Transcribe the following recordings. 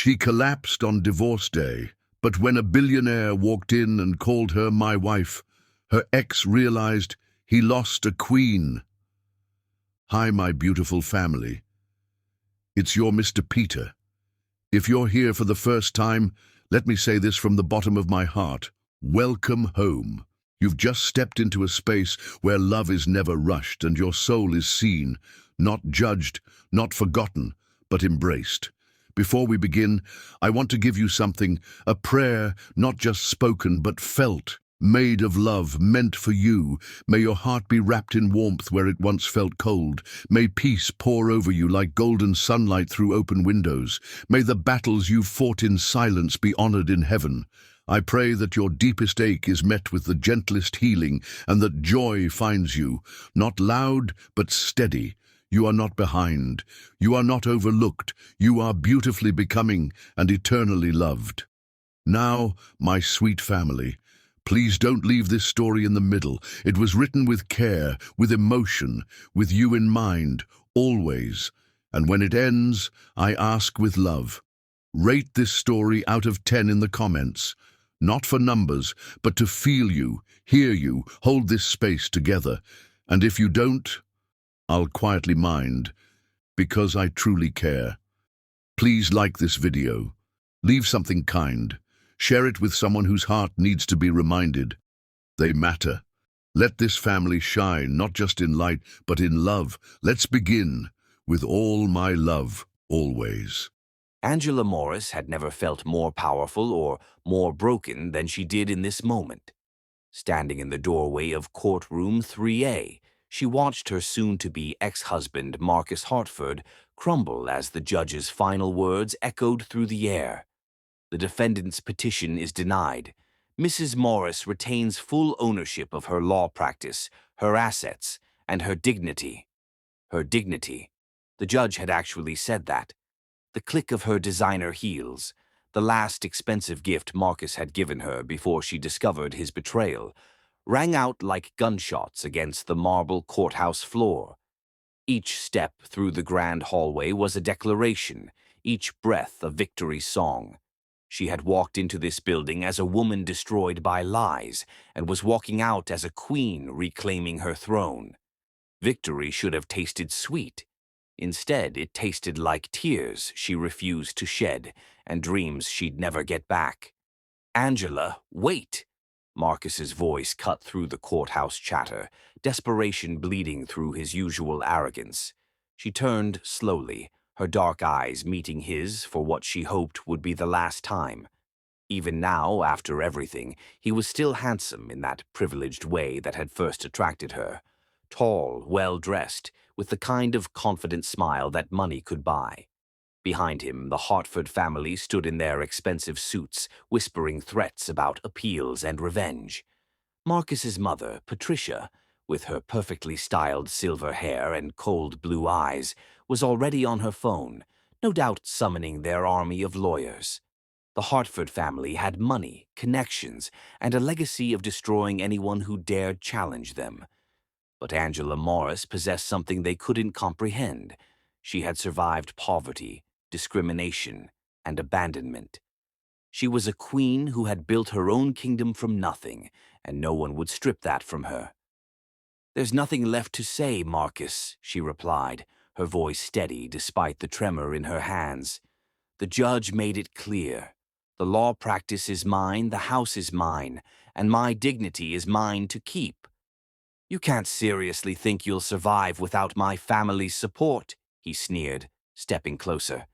She collapsed on divorce day, but when a billionaire walked in and called her my wife, her ex realized he lost a queen. Hi, my beautiful family. It's your Mr. Peter. If you're here for the first time, let me say this from the bottom of my heart. Welcome home. You've just stepped into a space where love is never rushed and your soul is seen, not judged, not forgotten, but embraced. Before we begin, I want to give you something, a prayer not just spoken but felt, made of love, meant for you. May your heart be wrapped in warmth where it once felt cold. May peace pour over you like golden sunlight through open windows. May the battles you've fought in silence be honored in heaven. I pray that your deepest ache is met with the gentlest healing and that joy finds you, not loud but steady. You are not behind. You are not overlooked. You are beautifully becoming and eternally loved. Now, my sweet family, please don't leave this story in the middle. It was written with care, with emotion, with you in mind, always. And when it ends, I ask with love. Rate this story out of 10 in the comments. Not for numbers, but to feel you, hear you, hold this space together. And if you don't, I'll quietly mind, because I truly care. Please like this video. Leave something kind. Share it with someone whose heart needs to be reminded. They matter. Let this family shine, not just in light, but in love. Let's begin with all my love, always. Angela Morris had never felt more powerful or more broken than she did in this moment. Standing in the doorway of courtroom 3A, she watched her soon-to-be ex-husband Marcus Hartford crumble as the judge's final words echoed through the air. The defendant's petition is denied. Mrs. Morris retains full ownership of her law practice, her assets, and her dignity. Her dignity. The judge had actually said that. The click of her designer heels, the last expensive gift Marcus had given her before she discovered his betrayal, rang out like gunshots against the marble courthouse floor. Each step through the grand hallway was a declaration, each breath a victory song. She had walked into this building as a woman destroyed by lies and was walking out as a queen reclaiming her throne. Victory should have tasted sweet. Instead, it tasted like tears she refused to shed and dreams she'd never get back. "Angela, wait!" Marcus's voice cut through the courthouse chatter, desperation bleeding through his usual arrogance. She turned slowly, her dark eyes meeting his for what she hoped would be the last time. Even now, after everything, he was still handsome in that privileged way that had first attracted her. Tall, well-dressed, with the kind of confident smile that money could buy. Behind him, the Hartford family stood in their expensive suits, whispering threats about appeals and revenge. Marcus's mother, Patricia, with her perfectly styled silver hair and cold blue eyes, was already on her phone, no doubt summoning their army of lawyers. The Hartford family had money, connections, and a legacy of destroying anyone who dared challenge them. But Angela Morris possessed something they couldn't comprehend. She had survived poverty, discrimination, and abandonment. She was a queen who had built her own kingdom from nothing, and no one would strip that from her. "There's nothing left to say, Marcus," she replied, her voice steady despite the tremor in her hands. "The judge made it clear. The law practice is mine, the house is mine, and my dignity is mine to keep. You can't seriously think you'll survive without my family's support," he sneered, stepping closer.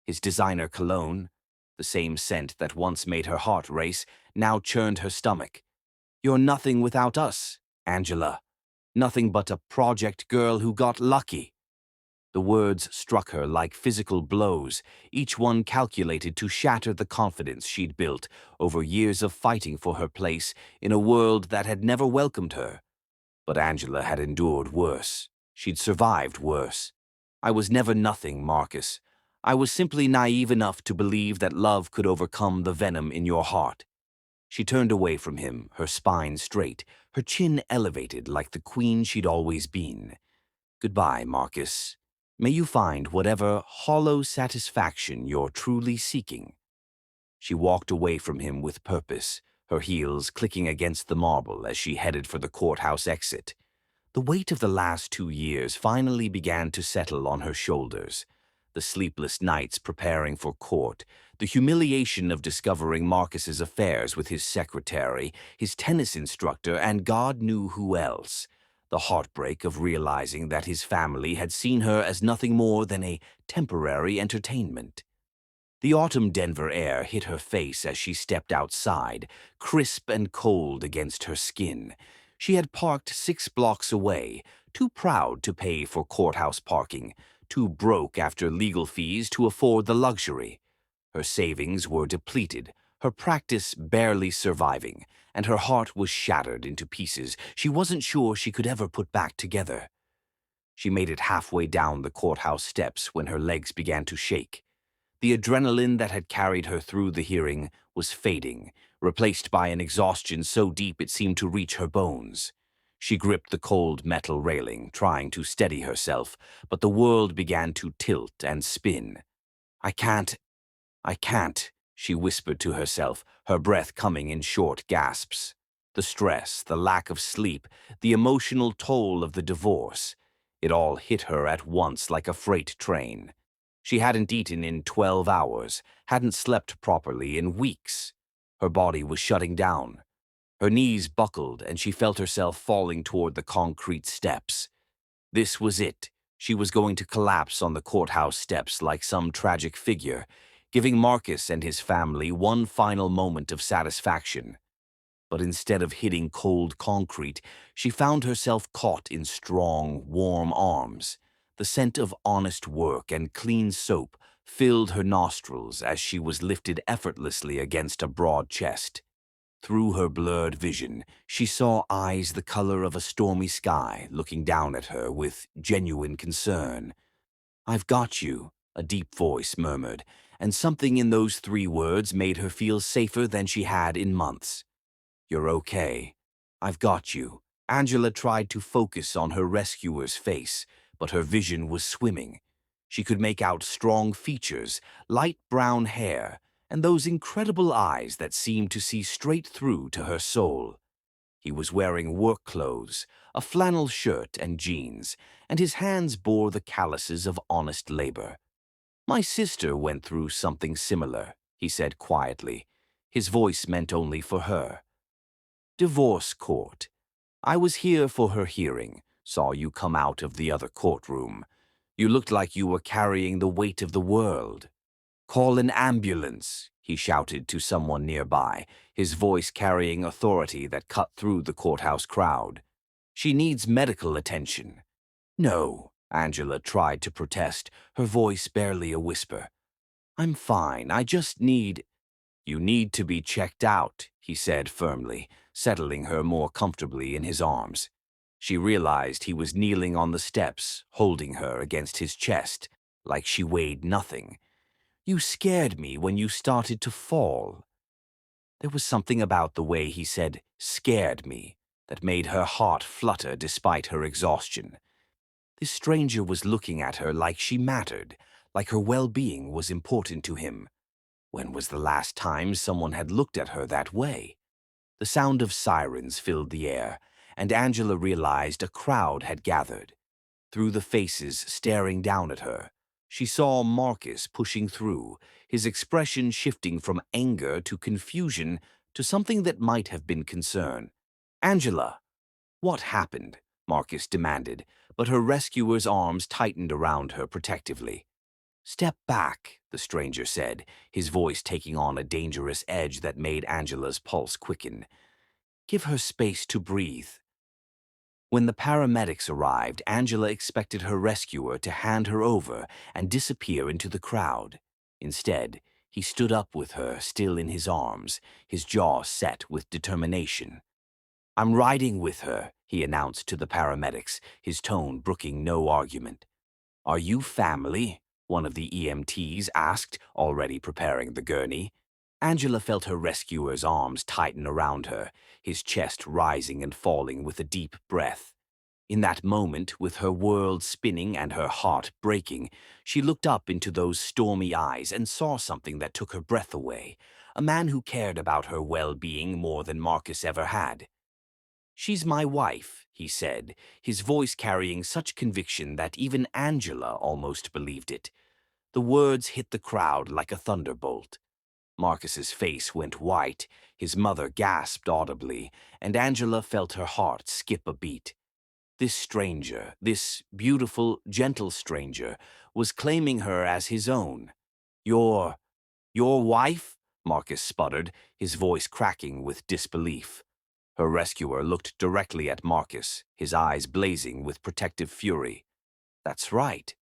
His designer cologne, the same scent that once made her heart race, now churned her stomach. "You're nothing without us, Angela. Nothing but a project girl who got lucky." The words struck her like physical blows, each one calculated to shatter the confidence she'd built over years of fighting for her place in a world that had never welcomed her. But Angela had endured worse. She'd survived worse. "I was never nothing, Marcus. I was simply naive enough to believe that love could overcome the venom in your heart." She turned away from him, her spine straight, her chin elevated like the queen she'd always been. "Goodbye, Marcus. May you find whatever hollow satisfaction you're truly seeking." She walked away from him with purpose, her heels clicking against the marble as she headed for the courthouse exit. The weight of the last 2 years finally began to settle on her shoulders. The sleepless nights preparing for court, the humiliation of discovering Marcus's affairs with his secretary, his tennis instructor, and God knew who else. The heartbreak of realizing that his family had seen her as nothing more than a temporary entertainment. The autumn Denver air hit her face as she stepped outside, crisp and cold against her skin. She had parked 6 blocks away, too proud to pay for courthouse parking, too broke after legal fees to afford the luxury. Her savings were depleted, her practice barely surviving, and her heart was shattered into pieces she wasn't sure she could ever put back together. She made it halfway down the courthouse steps when her legs began to shake. The adrenaline that had carried her through the hearing was fading, replaced by an exhaustion so deep it seemed to reach her bones. She gripped the cold metal railing, trying to steady herself, but the world began to tilt and spin. I can't, she whispered to herself, her breath coming in short gasps. The stress, the lack of sleep, the emotional toll of the divorce, it all hit her at once like a freight train. She hadn't eaten in 12 hours, hadn't slept properly in weeks. Her body was shutting down. Her knees buckled and she felt herself falling toward the concrete steps. This was it. She was going to collapse on the courthouse steps like some tragic figure, giving Marcus and his family one final moment of satisfaction. But instead of hitting cold concrete, she found herself caught in strong, warm arms. The scent of honest work and clean soap filled her nostrils as she was lifted effortlessly against a broad chest. Through her blurred vision, she saw eyes the color of a stormy sky looking down at her with genuine concern. "I've got you," a deep voice murmured, and something in those 3 words made her feel safer than she had in months. "You're okay. I've got you." Angela tried to focus on her rescuer's face, but her vision was swimming. She could make out strong features, light brown hair, and those incredible eyes that seemed to see straight through to her soul. He was wearing work clothes, a flannel shirt and jeans, and his hands bore the calluses of honest labor. "My sister went through something similar," he said quietly. His voice meant only for her. "Divorce court. I was here for her hearing, saw you come out of the other courtroom. You looked like you were carrying the weight of the world. Call an ambulance," he shouted to someone nearby, his voice carrying authority that cut through the courthouse crowd. "She needs medical attention." "No," Angela tried to protest, her voice barely a whisper. "I'm fine, I just need—" "You need to be checked out," he said firmly, settling her more comfortably in his arms. She realized he was kneeling on the steps, holding her against his chest, like she weighed nothing. "You scared me when you started to fall." There was something about the way he said "scared me" that made her heart flutter despite her exhaustion. This stranger was looking at her like she mattered, like her well-being was important to him. When was the last time someone had looked at her that way? The sound of sirens filled the air, and Angela realized a crowd had gathered. Through the faces staring down at her, she saw Marcus pushing through, his expression shifting from anger to confusion to something that might have been concern. "Angela!" "What happened?" Marcus demanded, but her rescuer's arms tightened around her protectively. "Step back," the stranger said, his voice taking on a dangerous edge that made Angela's pulse quicken. "Give her space to breathe." When the paramedics arrived, Angela expected her rescuer to hand her over and disappear into the crowd. Instead, he stood up with her, still in his arms, his jaw set with determination. "I'm riding with her," he announced to the paramedics, his tone brooking no argument. "Are you family?" one of the EMTs asked, already preparing the gurney. Angela felt her rescuer's arms tighten around her, his chest rising and falling with a deep breath. In that moment, with her world spinning and her heart breaking, she looked up into those stormy eyes and saw something that took her breath away, a man who cared about her well-being more than Marcus ever had. "She's my wife," he said, his voice carrying such conviction that even Angela almost believed it. The words hit the crowd like a thunderbolt. Marcus's face went white, his mother gasped audibly, and Angela felt her heart skip a beat. This stranger, this beautiful, gentle stranger, was claiming her as his own. Your, your wife?" Marcus sputtered, his voice cracking with disbelief. Her rescuer looked directly at Marcus, his eyes blazing with protective fury. "That's right,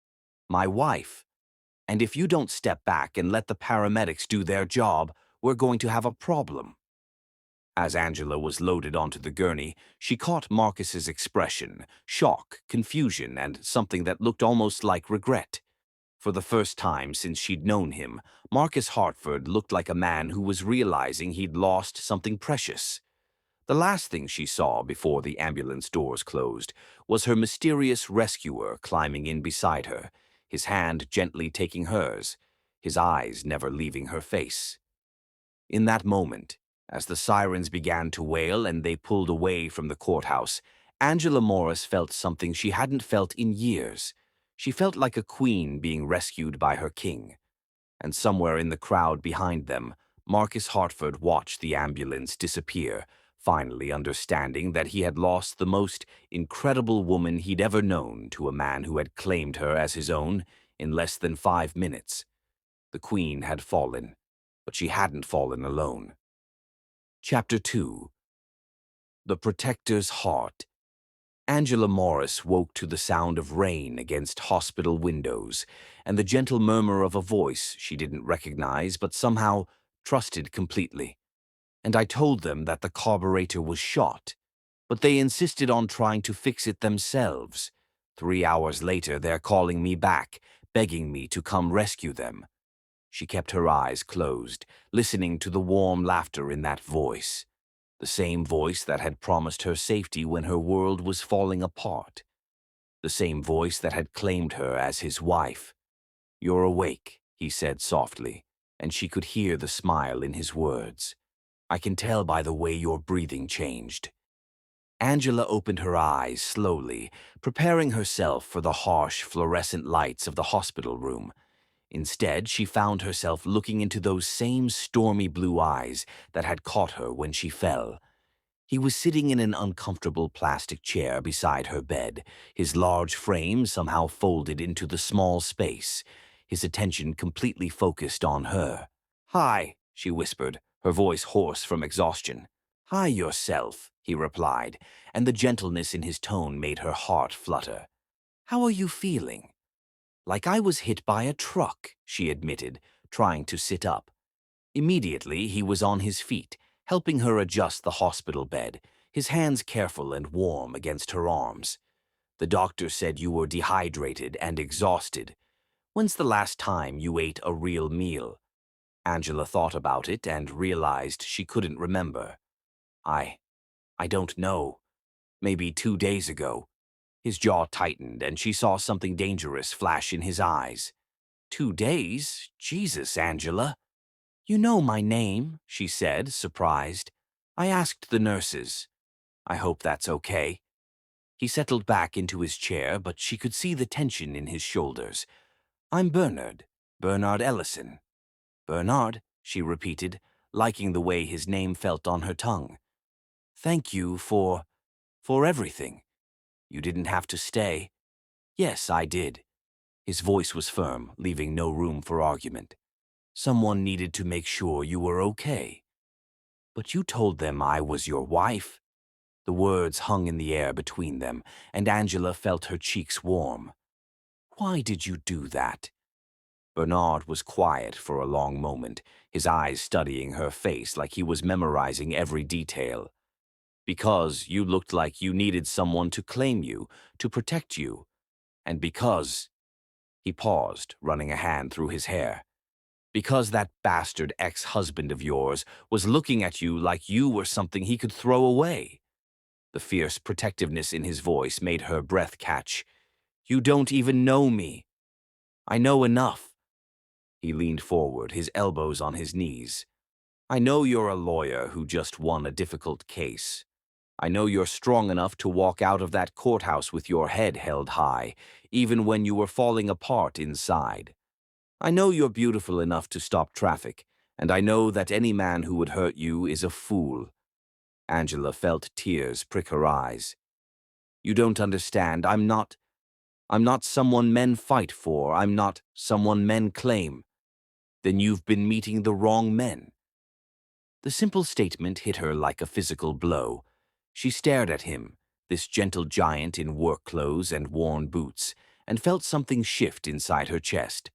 my wife. And if you don't step back and let the paramedics do their job, we're going to have a problem." As Angela was loaded onto the gurney, she caught Marcus's expression, shock, confusion, and something that looked almost like regret. For the first time since she'd known him, Marcus Hartford looked like a man who was realizing he'd lost something precious. The last thing she saw before the ambulance doors closed was her mysterious rescuer climbing in beside her, his hand gently taking hers, his eyes never leaving her face. In that moment, as the sirens began to wail and they pulled away from the courthouse, Angela Morris felt something she hadn't felt in years. She felt like a queen being rescued by her king. And somewhere in the crowd behind them, Marcus Hartford watched the ambulance disappear, finally understanding that he had lost the most incredible woman he'd ever known to a man who had claimed her as his own in less than 5 minutes. The queen had fallen, but she hadn't fallen alone. Chapter 2. The Protector's Heart. Angela Morris woke to the sound of rain against hospital windows and the gentle murmur of a voice she didn't recognize but somehow trusted completely. "And I told them that the carburetor was shot, but they insisted on trying to fix it themselves. 3 hours later, they're calling me back, begging me to come rescue them." She kept her eyes closed, listening to the warm laughter in that voice. The same voice that had promised her safety when her world was falling apart. The same voice that had claimed her as his wife. "You're awake," he said softly, and she could hear the smile in his words. "I can tell by the way your breathing changed." Angela opened her eyes slowly, preparing herself for the harsh fluorescent lights of the hospital room. Instead, she found herself looking into those same stormy blue eyes that had caught her when she fell. He was sitting in an uncomfortable plastic chair beside her bed, his large frame somehow folded into the small space, his attention completely focused on her. "Hi," she whispered, her voice hoarse from exhaustion. "Hi yourself," he replied, and the gentleness in his tone made her heart flutter. "How are you feeling?" "Like I was hit by a truck," she admitted, trying to sit up. Immediately, he was on his feet, helping her adjust the hospital bed, his hands careful and warm against her arms. "The doctor said you were dehydrated and exhausted. When's the last time you ate a real meal?" Angela thought about it and realized she couldn't remember. I don't know. Maybe 2 days ago." His jaw tightened, and she saw something dangerous flash in his eyes. 2 days? Jesus, Angela. "You know my name," she said, surprised. "I asked the nurses. I hope that's okay." He settled back into his chair, but she could see the tension in his shoulders. "I'm Bernard Ellison." "Bernard," she repeated, liking the way his name felt on her tongue. "Thank you for everything. You didn't have to stay." "Yes, I did." His voice was firm, leaving no room for argument. "Someone needed to make sure you were okay." "But you told them I was your wife." The words hung in the air between them, and Angela felt her cheeks warm. "Why did you do that?" Bernard was quiet for a long moment, his eyes studying her face like he was memorizing every detail. "Because you looked like you needed someone to claim you, to protect you. And because—" He paused, running a hand through his hair. "Because that bastard ex-husband of yours was looking at you like you were something he could throw away." The fierce protectiveness in his voice made her breath catch. "You don't even know me. I know enough." He leaned forward, his elbows on his knees. "I know you're a lawyer who just won a difficult case. I know you're strong enough to walk out of that courthouse with your head held high, even when you were falling apart inside. I know you're beautiful enough to stop traffic, and I know that any man who would hurt you is a fool." Angela felt tears prick her eyes. "You don't understand. I'm not someone men fight for. I'm not someone men claim. Then you've been meeting the wrong men." The simple statement hit her like a physical blow. She stared at him, this gentle giant in work clothes and worn boots, and felt something shift inside her chest.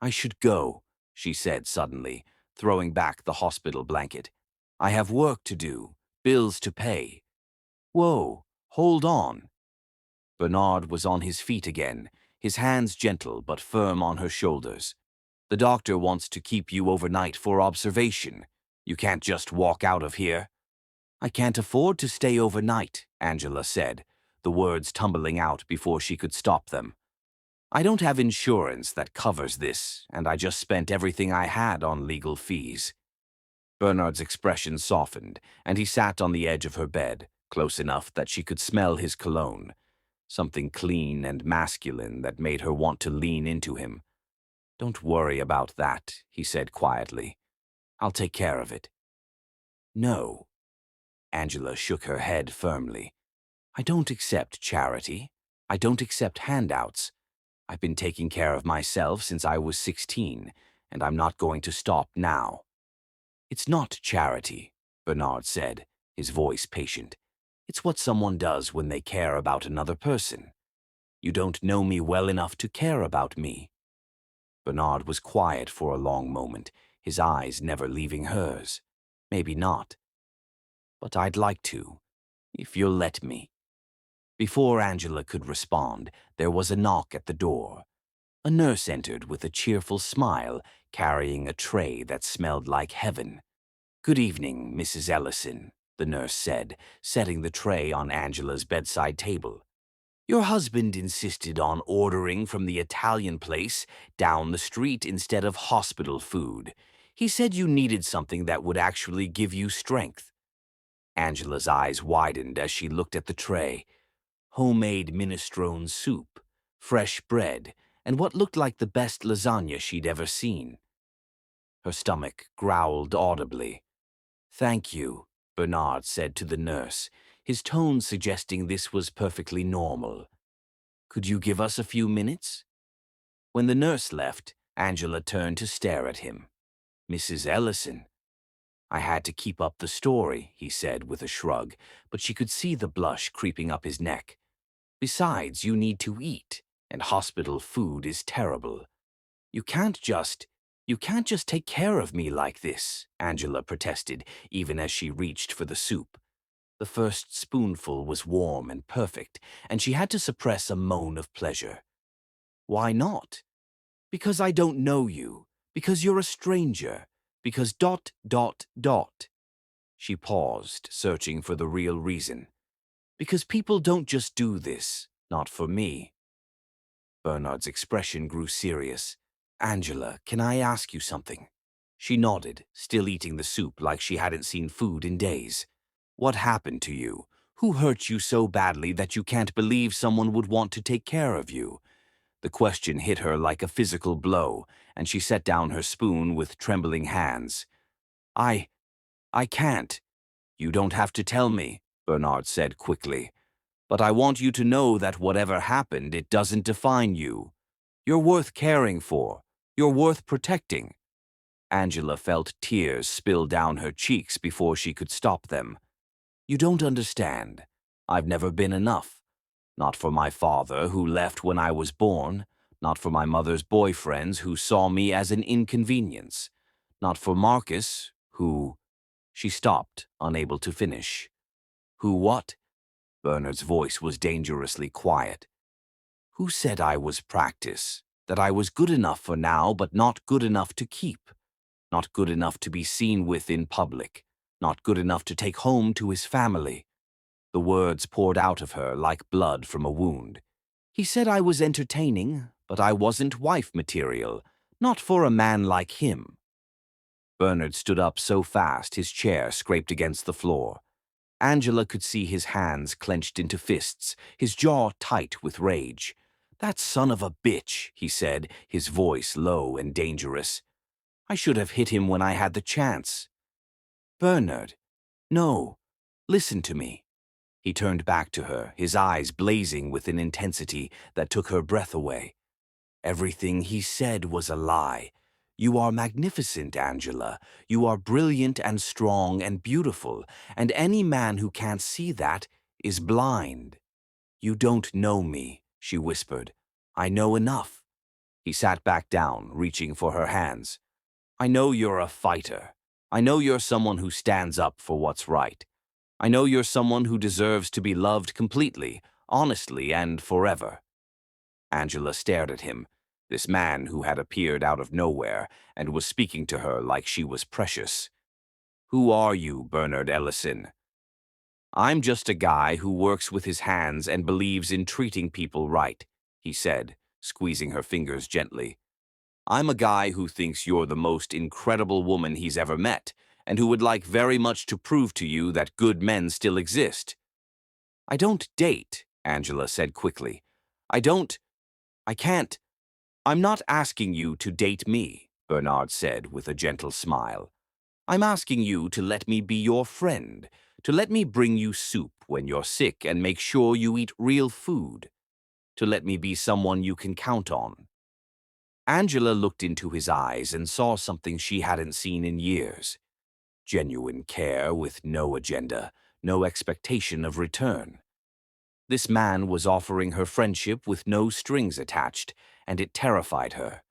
"I should go," she said suddenly, throwing back the hospital blanket. "I have work to do, bills to pay." "Whoa, hold on." Bernard was on his feet again, his hands gentle but firm on her shoulders. "The doctor wants to keep you overnight for observation. You can't just walk out of here." "I can't afford to stay overnight," Angela said, the words tumbling out before she could stop them. "I don't have insurance that covers this, and I just spent everything I had on legal fees." Bernard's expression softened, and he sat on the edge of her bed, close enough that she could smell his cologne, something clean and masculine that made her want to lean into him. "Don't worry about that," he said quietly. "I'll take care of it." "No." Angela shook her head firmly. "I don't accept charity. I don't accept handouts. I've been taking care of myself since I was 16, and I'm not going to stop now." "It's not charity," Bernard said, his voice patient. "It's what someone does when they care about another person. You don't know me well enough to care about me." Bernard was quiet for a long moment, his eyes never leaving hers. "Maybe not. But I'd like to, if you'll let me." Before Angela could respond, there was a knock at the door. A nurse entered with a cheerful smile, carrying a tray that smelled like heaven. "Good evening, Mrs. Ellison," the nurse said, setting the tray on Angela's bedside table. "Your husband insisted on ordering from the Italian place down the street instead of hospital food. He said you needed something that would actually give you strength." Angela's eyes widened as she looked at the tray. Homemade minestrone soup, fresh bread, and what looked like the best lasagna she'd ever seen. Her stomach growled audibly. "Thank you," Bernard said to the nurse, his tone suggesting this was perfectly normal. "Could you give us a few minutes?" When the nurse left, Angela turned to stare at him. "Mrs. Ellison." "I had to keep up the story," he said with a shrug, but she could see the blush creeping up his neck. "Besides, you need to eat, and hospital food is terrible. You can't just take care of me like this," Angela protested, even as she reached for the soup. The first spoonful was warm and perfect, and she had to suppress a moan of pleasure. "Why not?" "Because I don't know you. Because you're a stranger. Because ... She paused, searching for the real reason. "Because people don't just do this. Not for me." Bernard's expression grew serious. "Angela, can I ask you something?" She nodded, still eating the soup like she hadn't seen food in days. "What happened to you? Who hurt you so badly that you can't believe someone would want to take care of you?" The question hit her like a physical blow, and she set down her spoon with trembling hands. I can't." "You don't have to tell me," Bernard said quickly. "But I want you to know that whatever happened, it doesn't define you. You're worth caring for. You're worth protecting." Angela felt tears spill down her cheeks before she could stop them. "You don't understand. I've never been enough. Not for my father, who left when I was born. Not for my mother's boyfriends, who saw me as an inconvenience. Not for Marcus, who—" She stopped, unable to finish. "Who what?" Bernard's voice was dangerously quiet. "Who said I was practice? That I was good enough for now, but not good enough to keep? Not good enough to be seen with in public? Not good enough to take home to his family?" The words poured out of her like blood from a wound. He said I was entertaining, but I wasn't wife material, not for a man like him. Bernard stood up so fast his chair scraped against the floor. Angela could see his hands clenched into fists, his jaw tight with rage. "That son of a bitch," he said, his voice low and dangerous. "I should have hit him when I had the chance." "Bernard, no, listen to me." He turned back to her, his eyes blazing with an intensity that took her breath away. "Everything he said was a lie. You are magnificent, Angela. You are brilliant and strong and beautiful, and any man who can't see that is blind." "You don't know me," she whispered. "I know enough." He sat back down, reaching for her hands. "I know you're a fighter. I know you're someone who stands up for what's right. I know you're someone who deserves to be loved completely, honestly, and forever." Angela stared at him, this man who had appeared out of nowhere and was speaking to her like she was precious. "Who are you, Bernard Ellison?" "I'm just a guy who works with his hands and believes in treating people right," he said, squeezing her fingers gently. "I'm a guy who thinks you're the most incredible woman he's ever met, and who would like very much to prove to you that good men still exist." "I don't date," Angela said quickly. I can't. "I'm not asking you to date me," Bernard said with a gentle smile. "I'm asking you to let me be your friend, to let me bring you soup when you're sick and make sure you eat real food, to let me be someone you can count on." Angela looked into his eyes and saw something she hadn't seen in years. Genuine care with no agenda, no expectation of return. This man was offering her friendship with no strings attached, and it terrified her.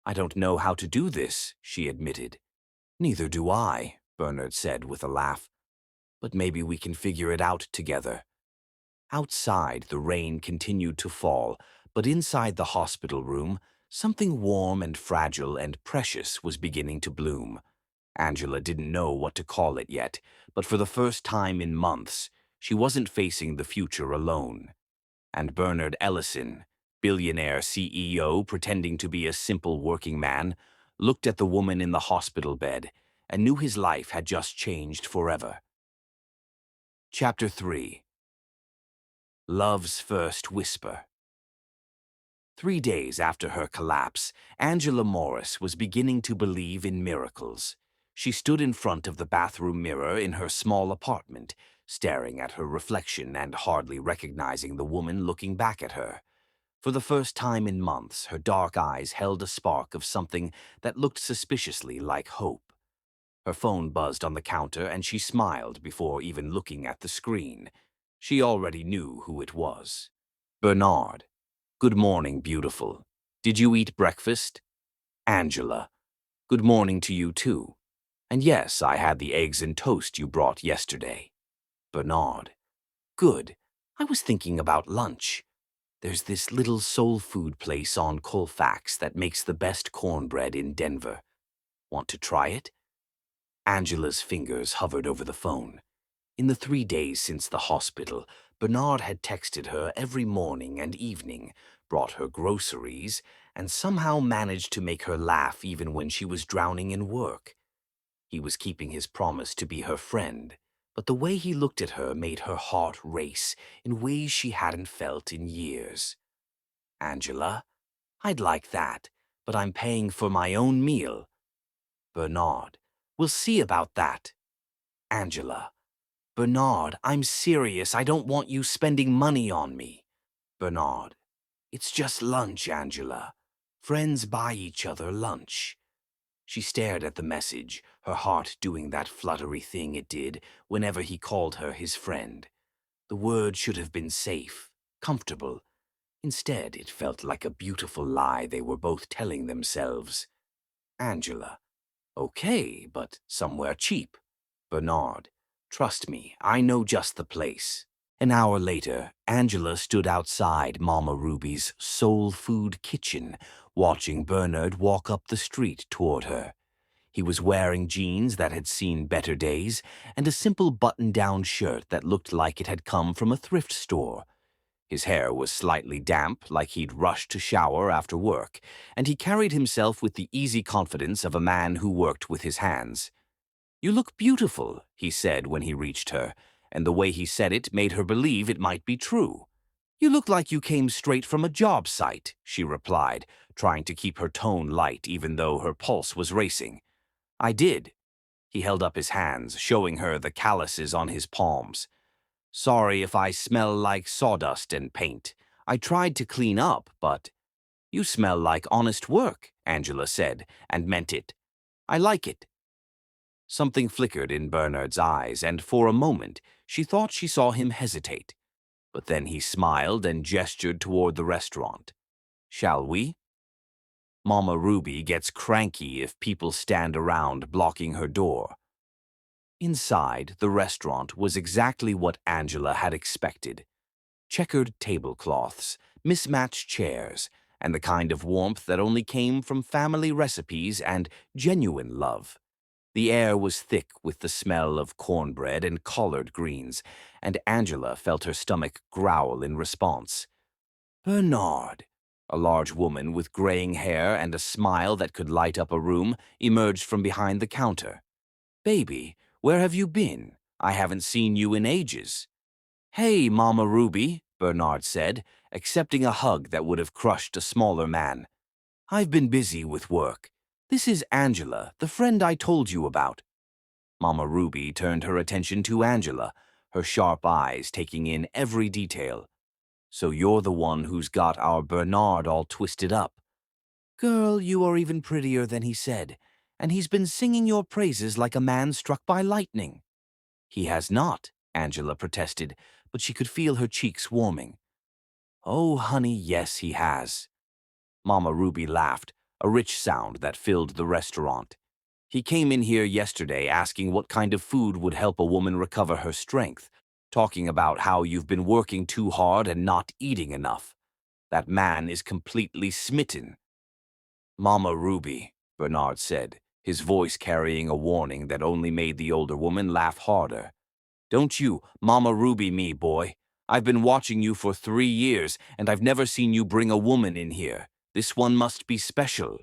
"I don't know how to do this," she admitted. "Neither do I," Bernard said with a laugh. "But maybe we can figure it out together." Outside, the rain continued to fall, but inside the hospital room, something warm and fragile and precious was beginning to bloom. Angela didn't know what to call it yet, but for the first time in months, she wasn't facing the future alone. And Bernard Ellison, billionaire CEO pretending to be a simple working man, looked at the woman in the hospital bed and knew his life had just changed forever. Chapter 3. Love's First Whisper. 3 days after her collapse, Angela Morris was beginning to believe in miracles. She stood in front of the bathroom mirror in her small apartment, staring at her reflection and hardly recognizing the woman looking back at her. For the first time in months, her dark eyes held a spark of something that looked suspiciously like hope. Her phone buzzed on the counter and she smiled before even looking at the screen. She already knew who it was. Bernard. "Good morning, beautiful. Did you eat breakfast?" Angela. "Good morning to you too. And yes, I had the eggs and toast you brought yesterday." Bernard. "Good. I was thinking about lunch. There's this little soul food place on Colfax that makes the best cornbread in Denver. Want to try it?" Angela's fingers hovered over the phone. In the 3 days since the hospital, Bernard had texted her every morning and evening, brought her groceries, and somehow managed to make her laugh even when she was drowning in work. He was keeping his promise to be her friend, but the way he looked at her made her heart race in ways she hadn't felt in years. "Angela, I'd like that, but I'm paying for my own meal." Bernard, "We'll see about that." Angela, "Bernard, I'm serious. I don't want you spending money on me." Bernard, "It's just lunch, Angela. Friends buy each other lunch." She stared at the message, her heart doing that fluttery thing it did whenever he called her his friend. The word should have been safe, comfortable. Instead, it felt like a beautiful lie they were both telling themselves. Angela, "Okay, but somewhere cheap." Bernard, "Trust me, I know just the place." An hour later, Angela stood outside Mama Ruby's soul food kitchen, watching Bernard walk up the street toward her. He was wearing jeans that had seen better days and a simple button-down shirt that looked like it had come from a thrift store. His hair was slightly damp, like he'd rushed to shower after work, and he carried himself with the easy confidence of a man who worked with his hands. "You look beautiful," he said when he reached her, and the way he said it made her believe it might be true. "You look like you came straight from a job site," she replied, trying to keep her tone light even though her pulse was racing. "I did." He held up his hands, showing her the calluses on his palms. "Sorry if I smell like sawdust and paint. I tried to clean up, but—" "You smell like honest work," Angela said, and meant it. "I like it." Something flickered in Bernard's eyes, and for a moment she thought she saw him hesitate. But then he smiled and gestured toward the restaurant. "Shall we?" Mama Ruby gets cranky if people stand around blocking her door. Inside, the restaurant was exactly what Angela had expected. Checkered tablecloths, mismatched chairs, and the kind of warmth that only came from family recipes and genuine love. The air was thick with the smell of cornbread and collard greens, and Angela felt her stomach growl in response. "Bernard," a large woman with graying hair and a smile that could light up a room, emerged from behind the counter. "Baby, where have you been? I haven't seen you in ages." "Hey, Mama Ruby," Bernard said, accepting a hug that would have crushed a smaller man. "I've been busy with work. This is Angela, the friend I told you about." Mama Ruby turned her attention to Angela, her sharp eyes taking in every detail. "So you're the one who's got our Bernard all twisted up. Girl, you are even prettier than he said, and he's been singing your praises like a man struck by lightning." "He has not," Angela protested, but she could feel her cheeks warming. "Oh, honey, yes, he has." Mama Ruby laughed, a rich sound that filled the restaurant. "He came in here yesterday asking what kind of food would help a woman recover her strength, talking about how you've been working too hard and not eating enough. That man is completely smitten." "Mama Ruby," Bernard said, his voice carrying a warning that only made the older woman laugh harder. "Don't you Mama Ruby me, boy. I've been watching you for 3 years, and I've never seen you bring a woman in here. This one must be special."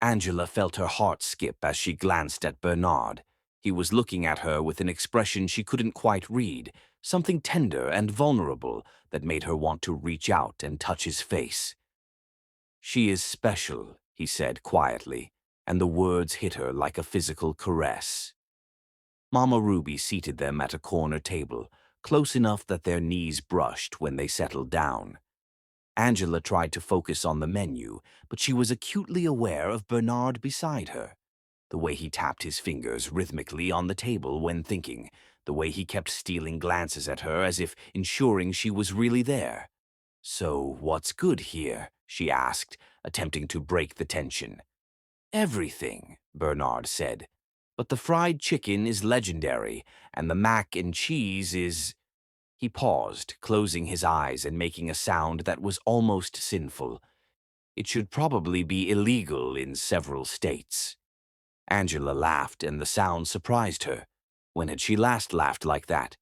Angela felt her heart skip as she glanced at Bernard. He was looking at her with an expression she couldn't quite read, something tender and vulnerable that made her want to reach out and touch his face. "She is special," he said quietly, and the words hit her like a physical caress. Mama Ruby seated them at a corner table, close enough that their knees brushed when they settled down. Angela tried to focus on the menu, but she was acutely aware of Bernard beside her. The way he tapped his fingers rhythmically on the table when thinking, the way he kept stealing glances at her as if ensuring she was really there. "So, what's good here?" she asked, attempting to break the tension. "Everything," Bernard said. "But the fried chicken is legendary, and the mac and cheese is—" He paused, closing his eyes and making a sound that was almost sinful. "It should probably be illegal in several states." Angela laughed, and the sound surprised her. When had she last laughed like that?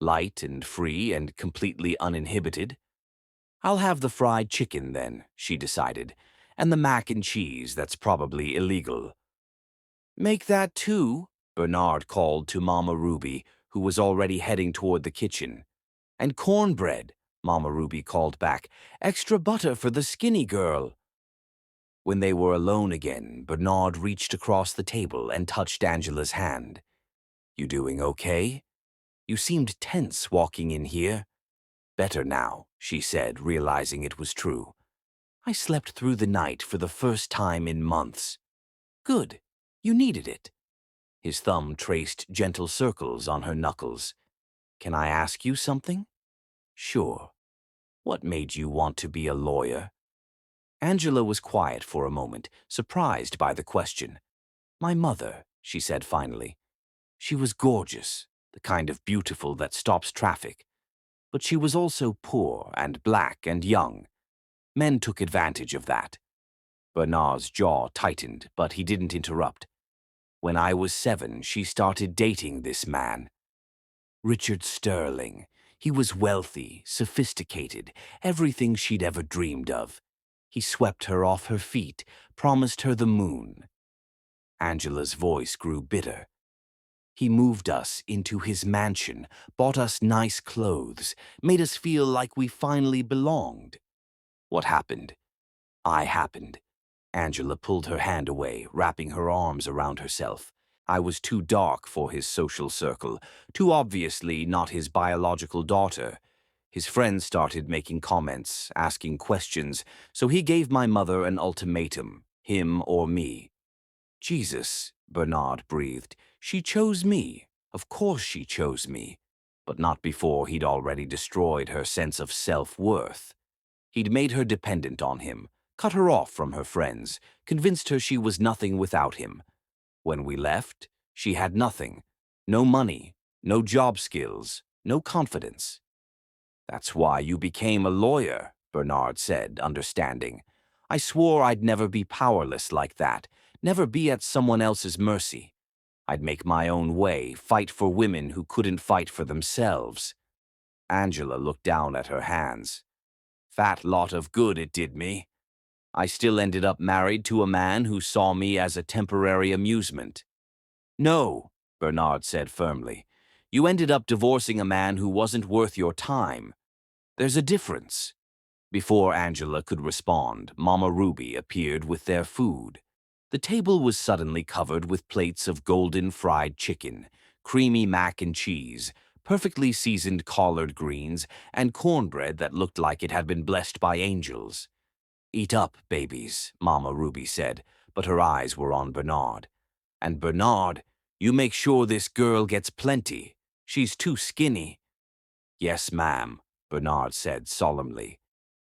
Light and free and completely uninhibited? "I'll have the fried chicken then," she decided, "and the mac and cheese that's probably illegal." "Make that too," Bernard called to Mama Ruby, who was already heading toward the kitchen. "And cornbread," Mama Ruby called back. "Extra butter for the skinny girl." When they were alone again, Bernard reached across the table and touched Angela's hand. "You doing okay? You seemed tense walking in here." "Better now," she said, realizing it was true. "I slept through the night for the first time in months." "Good. You needed it." His thumb traced gentle circles on her knuckles. "Can I ask you something?" "Sure. What made you want to be a lawyer?" Angela was quiet for a moment, surprised by the question. "My mother," she said finally. "She was gorgeous, the kind of beautiful that stops traffic. But she was also poor and black and young. Men took advantage of that." Bernard's jaw tightened, but he didn't interrupt. When I was 7, she started dating this man, Richard Sterling. He was wealthy, sophisticated, everything she'd ever dreamed of. He swept her off her feet, promised her the moon. Angela's voice grew bitter. He moved us into his mansion, bought us nice clothes, made us feel like we finally belonged. What happened? I happened. Angela pulled her hand away, wrapping her arms around herself. I was too dark for his social circle, too obviously not his biological daughter. His friends started making comments, asking questions, so he gave my mother an ultimatum, him or me. Jesus, Bernard breathed. She chose me. Of course she chose me. But not before he'd already destroyed her sense of self-worth. He'd made her dependent on him, cut her off from her friends, convinced her she was nothing without him. When we left, she had nothing. No money, no job skills, no confidence. That's why you became a lawyer, Bernard said, understanding. I swore I'd never be powerless like that, never be at someone else's mercy. I'd make my own way, fight for women who couldn't fight for themselves. Angela looked down at her hands. Fat lot of good it did me. I still ended up married to a man who saw me as a temporary amusement. No, Bernard said firmly. You ended up divorcing a man who wasn't worth your time. There's a difference. Before Angela could respond, Mama Ruby appeared with their food. The table was suddenly covered with plates of golden fried chicken, creamy mac and cheese, perfectly seasoned collard greens, and cornbread that looked like it had been blessed by angels. Eat up, babies, Mama Ruby said, but her eyes were on Bernard. And Bernard, you make sure this girl gets plenty. She's too skinny. Yes, ma'am, Bernard said solemnly.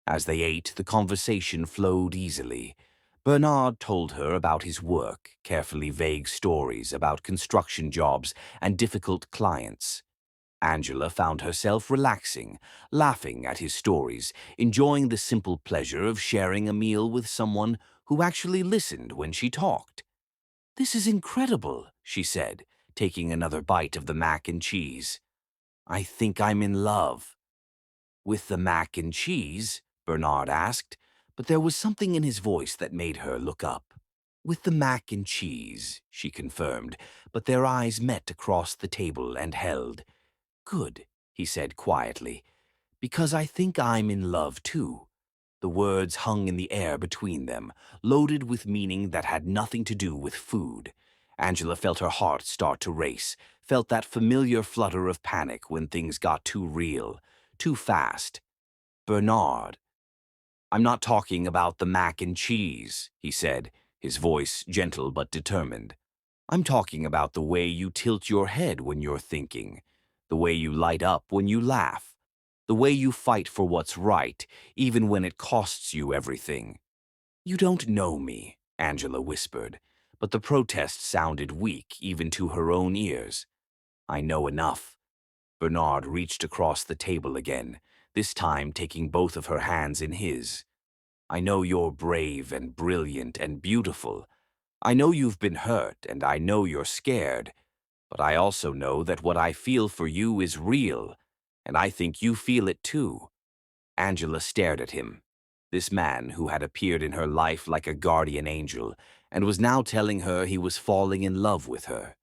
As they ate, the conversation flowed easily. Bernard told her about his work, carefully vague stories about construction jobs and difficult clients. Angela found herself relaxing, laughing at his stories, enjoying the simple pleasure of sharing a meal with someone who actually listened when she talked. This is incredible, she said, taking another bite of the mac and cheese. I think I'm in love. With the mac and cheese? Bernard asked, but there was something in his voice that made her look up. With the mac and cheese, she confirmed, but their eyes met across the table and held. Good, he said quietly, because I think I'm in love too. The words hung in the air between them, loaded with meaning that had nothing to do with food. Angela felt her heart start to race, felt that familiar flutter of panic when things got too real, too fast. Bernard. I'm not talking about the mac and cheese, he said, his voice gentle but determined. I'm talking about the way you tilt your head when you're thinking, the way you light up when you laugh, the way you fight for what's right, even when it costs you everything. You don't know me, Angela whispered, but the protest sounded weak even to her own ears. I know enough. Bernard reached across the table again, this time taking both of her hands in his. I know you're brave and brilliant and beautiful. I know you've been hurt and I know you're scared, but I also know that what I feel for you is real, and I think you feel it too. Angela stared at him, this man who had appeared in her life like a guardian angel and was now telling her he was falling in love with her.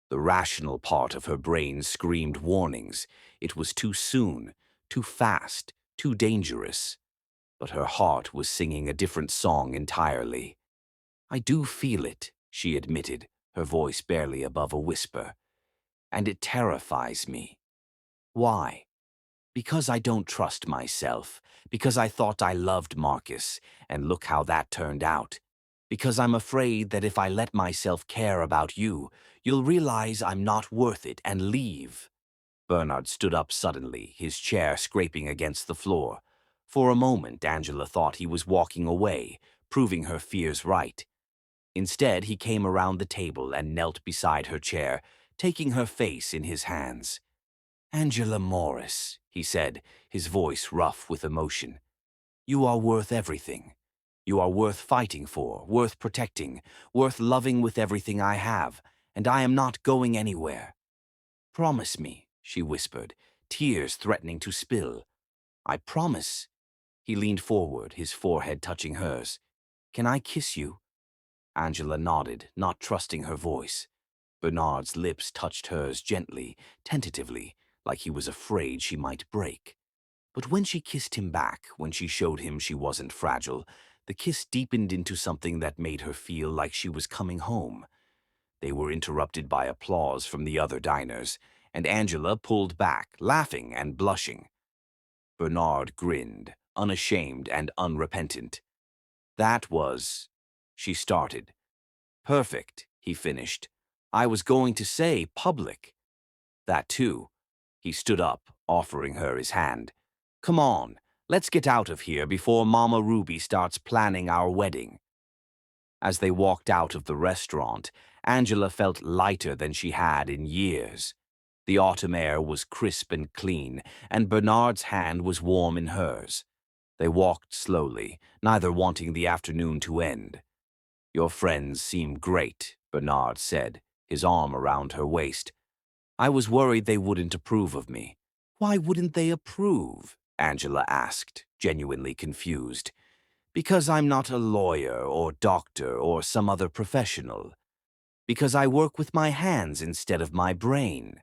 The rational part of her brain screamed warnings. It was too soon, too fast, too dangerous. But her heart was singing a different song entirely. I do feel it, she admitted, her voice barely above a whisper. And it terrifies me. Why? Because I don't trust myself, because I thought I loved Marcus, and look how that turned out. Because I'm afraid that if I let myself care about you, you'll realize I'm not worth it and leave. Bernard stood up suddenly, his chair scraping against the floor. For a moment, Angela thought he was walking away, proving her fears right. Instead, he came around the table and knelt beside her chair, taking her face in his hands. Angela Morris, he said, his voice rough with emotion. You are worth everything. You are worth fighting for, worth protecting, worth loving with everything I have, and I am not going anywhere. Promise me, she whispered, tears threatening to spill. I promise. He leaned forward, his forehead touching hers. Can I kiss you? Angela nodded, not trusting her voice. Bernard's lips touched hers gently, tentatively, like he was afraid she might break. But when she kissed him back, when she showed him she wasn't fragile, the kiss deepened into something that made her feel like she was coming home. They were interrupted by applause from the other diners, and Angela pulled back, laughing and blushing. Bernard grinned, unashamed and unrepentant. That was... She started. Perfect, he finished. I was going to say public. That too. He stood up, offering her his hand. Come on, let's get out of here before Mama Ruby starts planning our wedding. As they walked out of the restaurant, Angela felt lighter than she had in years. The autumn air was crisp and clean, and Bernard's hand was warm in hers. They walked slowly, neither wanting the afternoon to end. Your friends seem great, Bernard said, his arm around her waist. I was worried they wouldn't approve of me. Why wouldn't they approve? Angela asked, genuinely confused. Because I'm not a lawyer or doctor or some other professional. Because I work with my hands instead of my brain.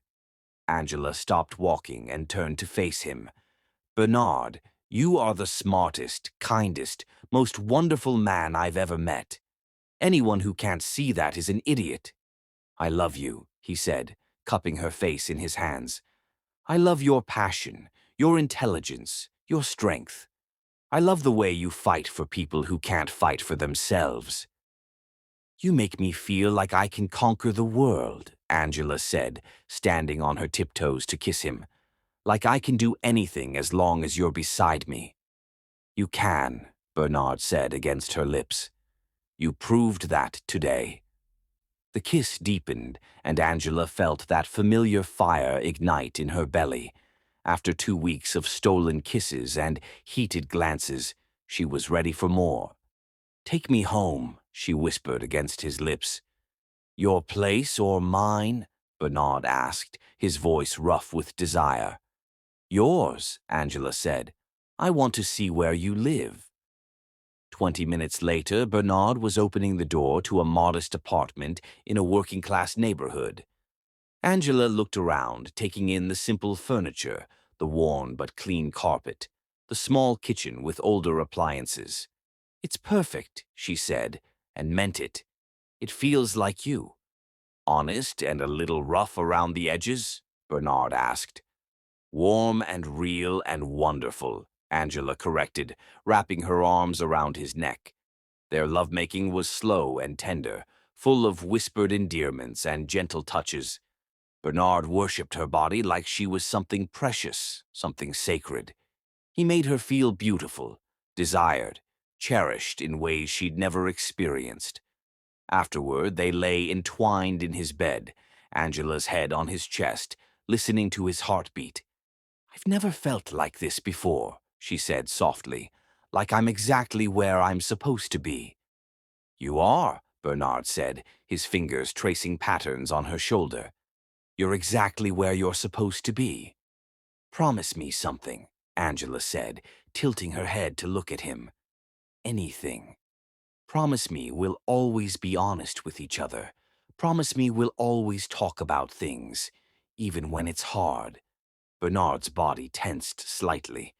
Angela stopped walking and turned to face him. Bernard, you are the smartest, kindest, most wonderful man I've ever met. Anyone who can't see that is an idiot. I love you, he said, cupping her face in his hands. I love your passion, your intelligence, your strength. I love the way you fight for people who can't fight for themselves. You make me feel like I can conquer the world, Angela said, standing on her tiptoes to kiss him. Like I can do anything as long as you're beside me. You can, Bernard said against her lips. You proved that today. The kiss deepened, and Angela felt that familiar fire ignite in her belly. After 2 weeks of stolen kisses and heated glances, she was ready for more. Take me home, she whispered against his lips. Your place or mine? Bernard asked, his voice rough with desire. Yours, Angela said. I want to see where you live. 20 minutes later, Bernard was opening the door to a modest apartment in a working-class neighborhood. Angela looked around, taking in the simple furniture, the worn but clean carpet, the small kitchen with older appliances. It's perfect, she said, and meant it. It feels like you. Honest and a little rough around the edges? Bernard asked. Warm and real and wonderful, Angela corrected, wrapping her arms around his neck. Their lovemaking was slow and tender, full of whispered endearments and gentle touches. Bernard worshipped her body like she was something precious, something sacred. He made her feel beautiful, desired, cherished in ways she'd never experienced. Afterward, they lay entwined in his bed, Angela's head on his chest, listening to his heartbeat. I've never felt like this before, she said softly, like I'm exactly where I'm supposed to be. You are, Bernard said, his fingers tracing patterns on her shoulder. You're exactly where you're supposed to be. Promise me something, Angela said, tilting her head to look at him. Anything. Promise me we'll always be honest with each other. Promise me we'll always talk about things, even when it's hard. Bernard's body tensed slightly.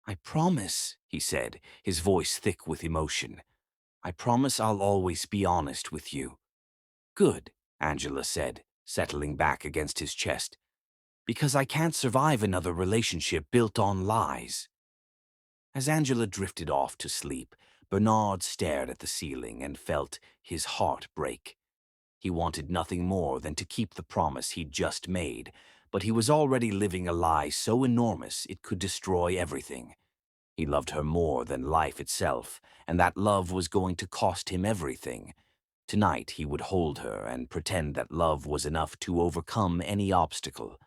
I promise, he said, his voice thick with emotion. I promise I'll always be honest with you. Good, Angela said, settling back against his chest. Because I can't survive another relationship built on lies. As Angela drifted off to sleep, Bernard stared at the ceiling and felt his heart break. He wanted nothing more than to keep the promise he'd just made, but he was already living a lie so enormous it could destroy everything. He loved her more than life itself, and that love was going to cost him everything. Tonight he would hold her and pretend that love was enough to overcome any obstacle.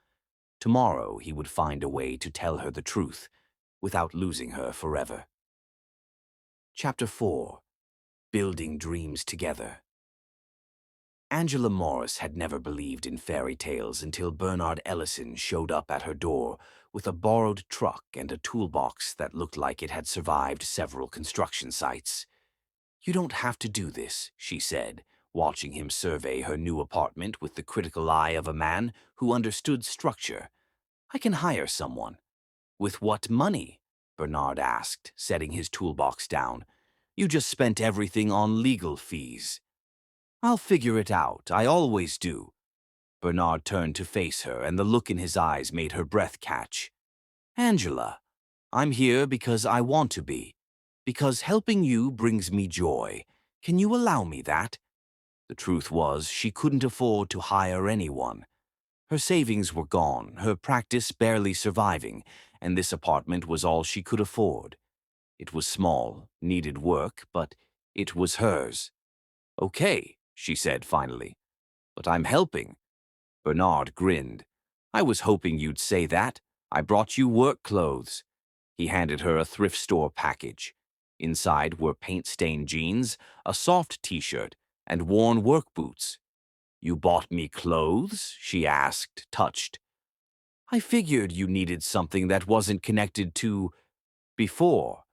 Tomorrow he would find a way to tell her the truth, without losing her forever. Chapter 4. Building Dreams Together. Angela Morris had never believed in fairy tales until Bernard Ellison showed up at her door with a borrowed truck and a toolbox that looked like it had survived several construction sites. "You don't have to do this," she said, watching him survey her new apartment with the critical eye of a man who understood structure. "I can hire someone." "With what money?" Bernard asked, setting his toolbox down. "You just spent everything on legal fees." "I'll figure it out. I always do." Bernard turned to face her, and the look in his eyes made her breath catch. "Angela, I'm here because I want to be. Because helping you brings me joy. Can you allow me that?" The truth was, she couldn't afford to hire anyone. Her savings were gone, her practice barely surviving, and this apartment was all she could afford. It was small, needed work, but it was hers. "Okay," she said finally. "But I'm helping." Bernard grinned. "I was hoping you'd say that. I brought you work clothes." He handed her a thrift store package. Inside were paint-stained jeans, a soft t-shirt, and worn work boots. "You bought me clothes?" she asked, touched. "I figured you needed something that wasn't connected to before."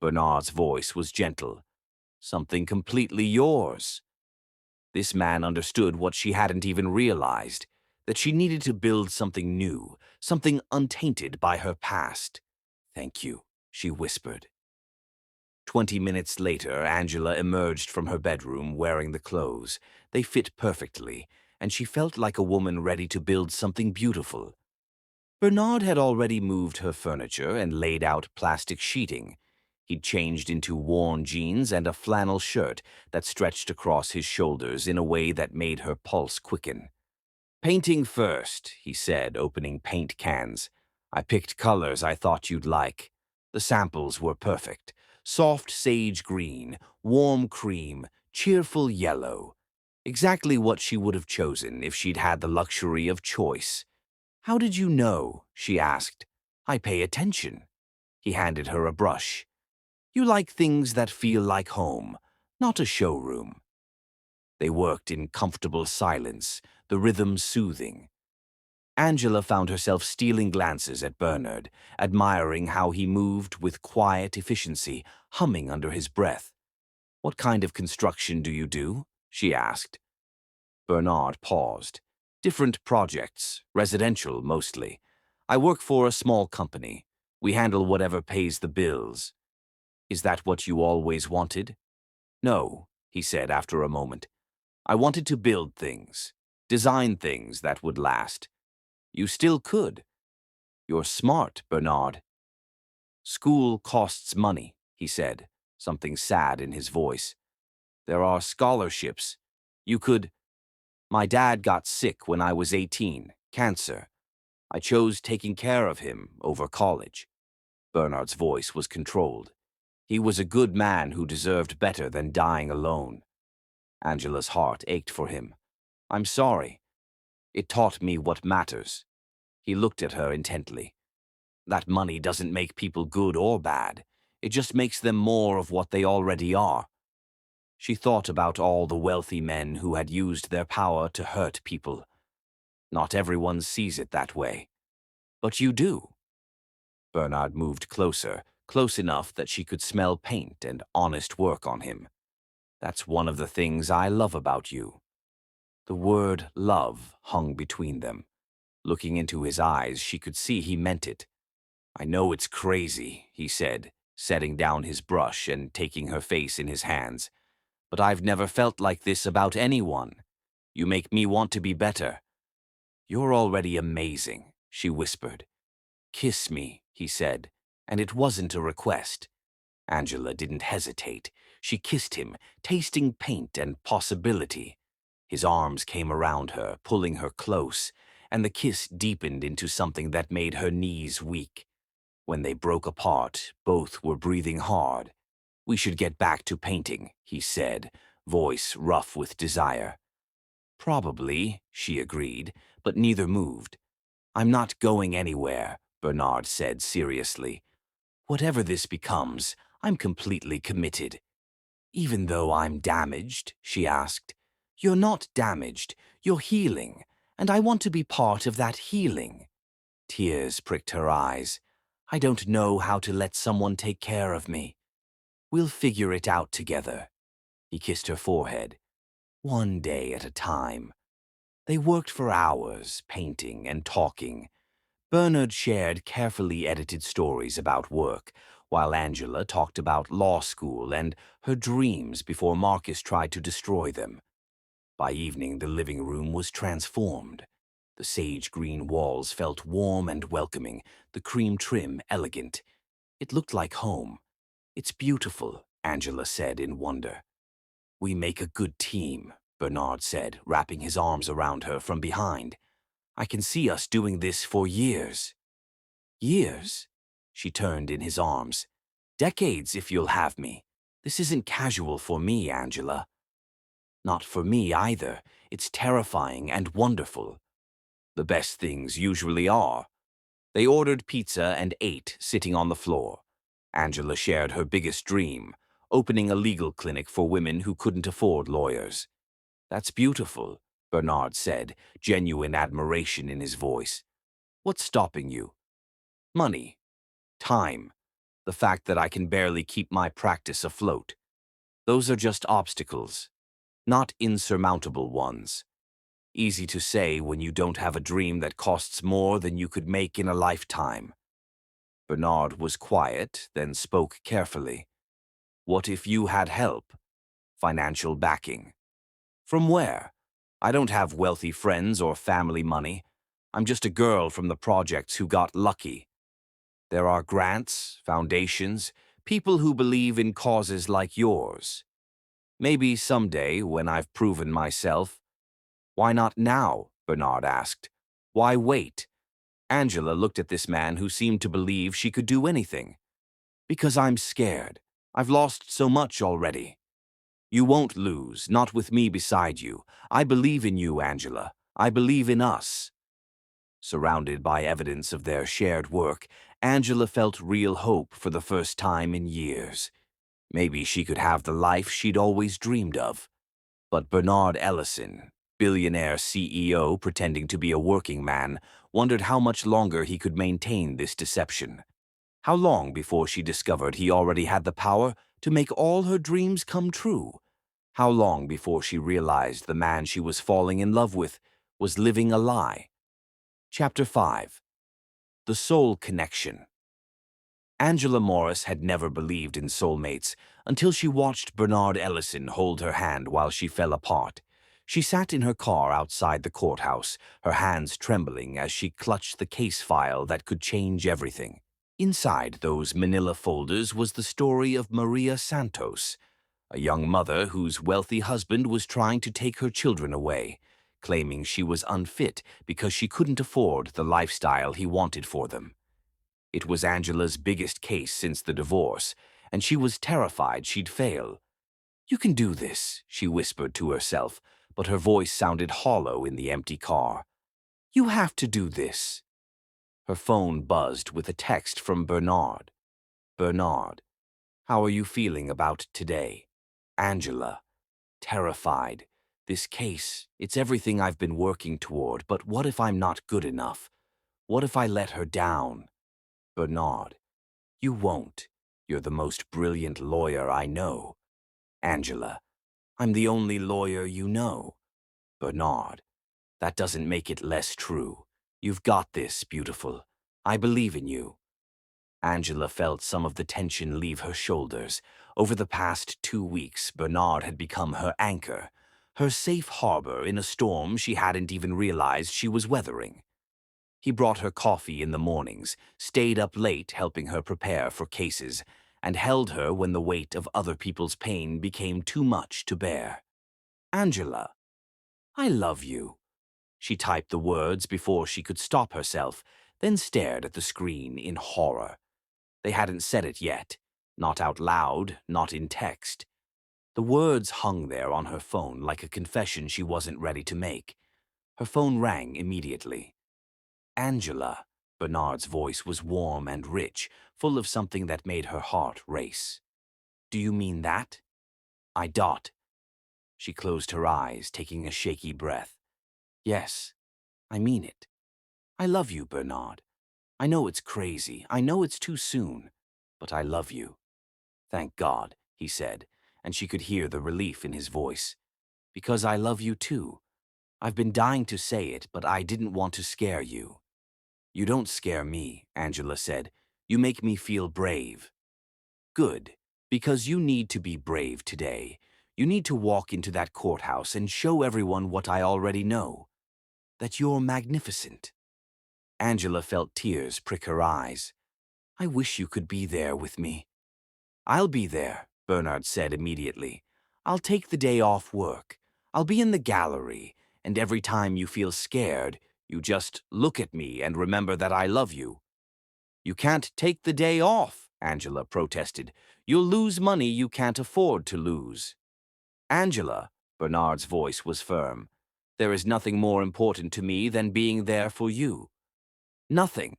Bernard's voice was gentle. "Something completely yours." This man understood what she hadn't even realized, that she needed to build something new, something untainted by her past. "Thank you," she whispered. 20 minutes later, Angela emerged from her bedroom wearing the clothes. They fit perfectly, and she felt like a woman ready to build something beautiful. Bernard had already moved her furniture and laid out plastic sheeting. He'd changed into worn jeans and a flannel shirt that stretched across his shoulders in a way that made her pulse quicken. "Painting first," he said, opening paint cans. "I picked colors I thought you'd like. The samples were perfect. Soft sage green, warm cream, cheerful yellow. Exactly what she would have chosen if she'd had the luxury of choice." "How did you know?" she asked. "I pay attention." He handed her a brush. "You like things that feel like home, not a showroom." They worked in comfortable silence, the rhythm soothing. Angela found herself stealing glances at Bernard, admiring how he moved with quiet efficiency, humming under his breath. "What kind of construction do you do?" she asked. Bernard paused. "Different projects, residential mostly. I work for a small company. We handle whatever pays the bills." "Is that what you always wanted?" "No," he said after a moment. "I wanted to build things, design things that would last. You still could. You're smart, Bernard." "School costs money," he said, something sad in his voice. "There are scholarships. You could—" "My dad got sick when I was 18, cancer. I chose taking care of him over college." Bernard's voice was controlled. He was a good man who deserved better than dying alone. Angela's heart ached for him. "I'm sorry. It taught me what matters." He looked at her intently. "That money doesn't make people good or bad. It just makes them more of what they already are." She thought about all the wealthy men who had used their power to hurt people. Not everyone sees it that way. But you do. Bernard moved closer, close enough that she could smell paint and honest work on him. "That's one of the things I love about you." The word love hung between them. Looking into his eyes, she could see he meant it. "I know it's crazy," he said, setting down his brush and taking her face in his hands. "But I've never felt like this about anyone. You make me want to be better." "You're already amazing," she whispered. "Kiss me," he said, and it wasn't a request. Angela didn't hesitate. She kissed him, tasting paint and possibility. His arms came around her, pulling her close, and the kiss deepened into something that made her knees weak. When they broke apart, both were breathing hard. "We should get back to painting," he said, voice rough with desire. "Probably," she agreed, but neither moved. "I'm not going anywhere," Bernard said seriously. "Whatever this becomes, I'm completely committed." "Even though I'm damaged?" she asked. You're not damaged, you're healing, and I want to be part of that healing. Tears pricked her eyes. I don't know how to let someone take care of me. We'll figure it out together. He kissed her forehead. One day at a time. They worked for hours, painting and talking. Bernard shared carefully edited stories about work, while Angela talked about law school and her dreams before Marcus tried to destroy them. By evening, the living room was transformed. The sage-green walls felt warm and welcoming, the cream trim elegant. It looked like home. It's beautiful, Angela said in wonder. We make a good team, Bernard said, wrapping his arms around her from behind. I can see us doing this for years. Years? She turned in his arms. Decades, if you'll have me. This isn't casual for me, Angela. Not for me either. It's terrifying and wonderful. The best things usually are. They ordered pizza and ate, sitting on the floor. Angela shared her biggest dream, opening a legal clinic for women who couldn't afford lawyers. That's beautiful, Bernard said, genuine admiration in his voice. What's stopping you? Money. Time. The fact that I can barely keep my practice afloat. Those are just obstacles, not insurmountable ones. Easy to say when you don't have a dream that costs more than you could make in a lifetime. Bernard was quiet, then spoke carefully. What if you had help? Financial backing. From where? I don't have wealthy friends or family money. I'm just a girl from the projects who got lucky. There are grants, foundations, people who believe in causes like yours. Maybe someday, when I've proven myself. Why not now? Bernard asked. Why wait? Angela looked at this man who seemed to believe she could do anything. Because I'm scared. I've lost so much already. You won't lose, not with me beside you. I believe in you, Angela. I believe in us. Surrounded by evidence of their shared work, Angela felt real hope for the first time in years. Maybe she could have the life she'd always dreamed of. But Bernard Ellison, billionaire CEO pretending to be a working man, wondered how much longer he could maintain this deception. How long before she discovered he already had the power to make all her dreams come true? How long before she realized the man she was falling in love with was living a lie? Chapter 5. The Soul Connection. Angela Morris had never believed in soulmates until she watched Bernard Ellison hold her hand while she fell apart. She sat in her car outside the courthouse, her hands trembling as she clutched the case file that could change everything. Inside those manila folders was the story of Maria Santos, a young mother whose wealthy husband was trying to take her children away, claiming she was unfit because she couldn't afford the lifestyle he wanted for them. It was Angela's biggest case since the divorce, and she was terrified she'd fail. You can do this, she whispered to herself, but her voice sounded hollow in the empty car. You have to do this. Her phone buzzed with a text from Bernard. Bernard, how are you feeling about today? Angela, terrified. This case, it's everything I've been working toward, but what if I'm not good enough? What if I let her down? Bernard, you won't. You're the most brilliant lawyer I know. Angela, I'm the only lawyer you know. Bernard, that doesn't make it less true. You've got this, beautiful. I believe in you. Angela felt some of the tension leave her shoulders. Over the past 2 weeks, Bernard had become her anchor, her safe harbor in a storm she hadn't even realized she was weathering. He brought her coffee in the mornings, stayed up late helping her prepare for cases, and held her when the weight of other people's pain became too much to bear. Angela, I love you. She typed the words before she could stop herself, then stared at the screen in horror. They hadn't said it yet, not out loud, not in text. The words hung there on her phone like a confession she wasn't ready to make. Her phone rang immediately. Angela. Bernard's voice was warm and rich, full of something that made her heart race. Do you mean that? I dot. She closed her eyes, taking a shaky breath. Yes, I mean it. I love you, Bernard. I know it's crazy. I know it's too soon. But I love you. Thank God, he said, and she could hear the relief in his voice. Because I love you too. I've been dying to say it, but I didn't want to scare you. You don't scare me, Angela said. You make me feel brave. Good, because you need to be brave today. You need to walk into that courthouse and show everyone what I already know. That you're magnificent. Angela felt tears prick her eyes. I wish you could be there with me. I'll be there, Bernard said immediately. I'll take the day off work. I'll be in the gallery, and every time you feel scared, you just look at me and remember that I love you. You can't take the day off, Angela protested. You'll lose money you can't afford to lose. Angela, Bernard's voice was firm. There is nothing more important to me than being there for you. Nothing.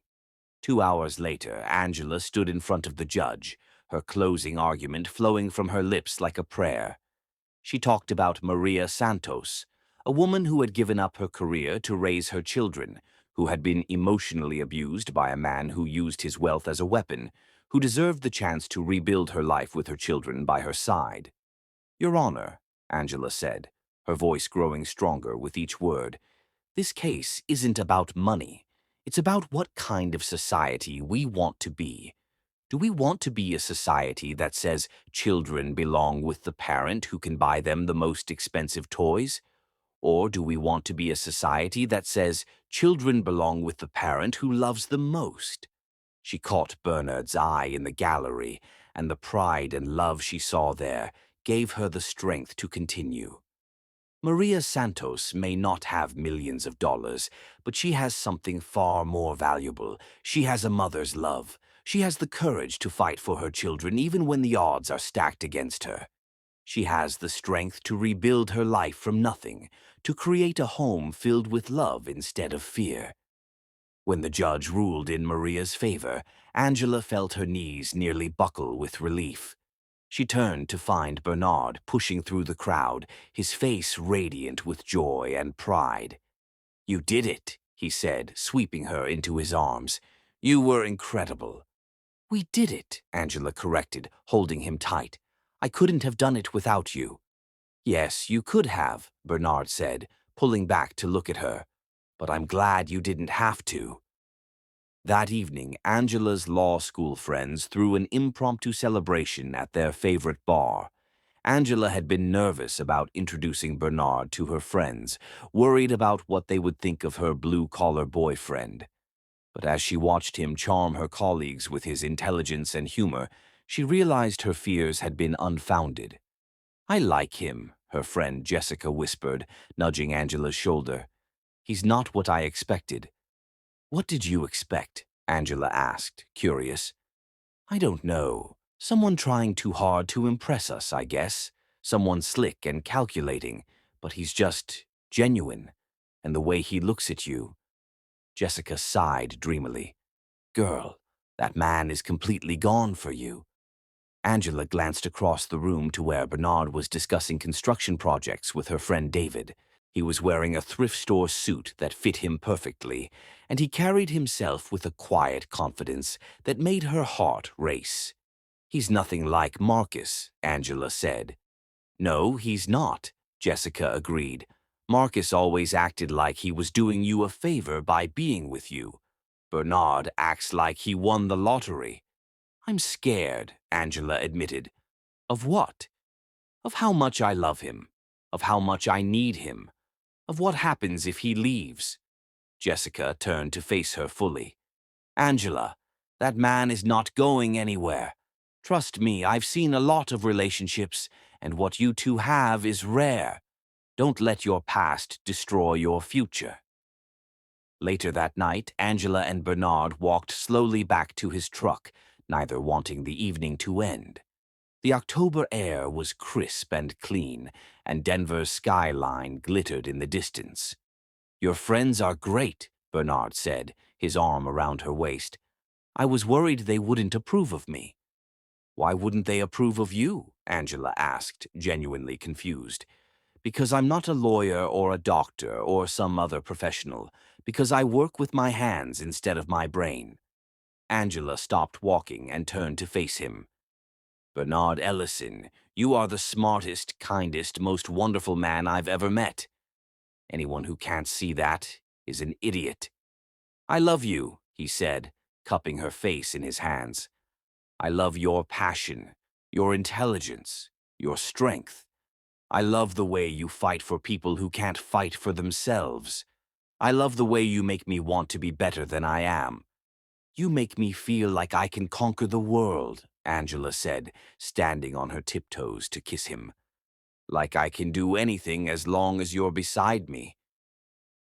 2 hours later, Angela stood in front of the judge, her closing argument flowing from her lips like a prayer. She talked about Maria Santos, a woman who had given up her career to raise her children, who had been emotionally abused by a man who used his wealth as a weapon, who deserved the chance to rebuild her life with her children by her side. Your Honor, Angela said, her voice growing stronger with each word, this case isn't about money. It's about what kind of society we want to be. Do we want to be a society that says children belong with the parent who can buy them the most expensive toys? Or do we want to be a society that says children belong with the parent who loves them most? She caught Bernard's eye in the gallery, and the pride and love she saw there gave her the strength to continue. Maria Santos may not have millions of dollars, but she has something far more valuable. She has a mother's love. She has the courage to fight for her children even when the odds are stacked against her. She has the strength to rebuild her life from nothing, to create a home filled with love instead of fear. When the judge ruled in Maria's favor, Angela felt her knees nearly buckle with relief. She turned to find Bernard pushing through the crowd, his face radiant with joy and pride. You did it, he said, sweeping her into his arms. You were incredible. We did it, Angela corrected, holding him tight. I couldn't have done it without you. Yes, you could have, Bernard said, pulling back to look at her. But I'm glad you didn't have to. That evening, Angela's law school friends threw an impromptu celebration at their favorite bar. Angela had been nervous about introducing Bernard to her friends, worried about what they would think of her blue-collar boyfriend. But as she watched him charm her colleagues with his intelligence and humor, she realized her fears had been unfounded. I like him, her friend Jessica whispered, nudging Angela's shoulder. He's not what I expected. What did you expect? Angela asked, curious. I don't know. Someone trying too hard to impress us, I guess. Someone slick and calculating, but he's just genuine. And the way he looks at you. Jessica sighed dreamily. Girl, that man is completely gone for you. Angela glanced across the room to where Bernard was discussing construction projects with her friend David. He was wearing a thrift store suit that fit him perfectly, and he carried himself with a quiet confidence that made her heart race. He's nothing like Marcus, Angela said. No, he's not, Jessica agreed. Marcus always acted like he was doing you a favor by being with you. Bernard acts like he won the lottery. I'm scared, Angela admitted. Of what? Of how much I love him. Of how much I need him. Of what happens if he leaves. Jessica turned to face her fully. Angela, that man is not going anywhere. Trust me, I've seen a lot of relationships, and what you two have is rare. Don't let your past destroy your future. Later that night, Angela and Bernard walked slowly back to his truck, neither wanting the evening to end. The October air was crisp and clean, and Denver's skyline glittered in the distance. Your friends are great, Bernard said, his arm around her waist. I was worried they wouldn't approve of me. Why wouldn't they approve of you? Angela asked, genuinely confused. Because I'm not a lawyer or a doctor or some other professional. Because I work with my hands instead of my brain. Angela stopped walking and turned to face him. Bernard Ellison, you are the smartest, kindest, most wonderful man I've ever met. Anyone who can't see that is an idiot. I love you, he said, cupping her face in his hands. I love your passion, your intelligence, your strength. I love the way you fight for people who can't fight for themselves. I love the way you make me want to be better than I am. You make me feel like I can conquer the world, Angela said, standing on her tiptoes to kiss him. Like I can do anything as long as you're beside me.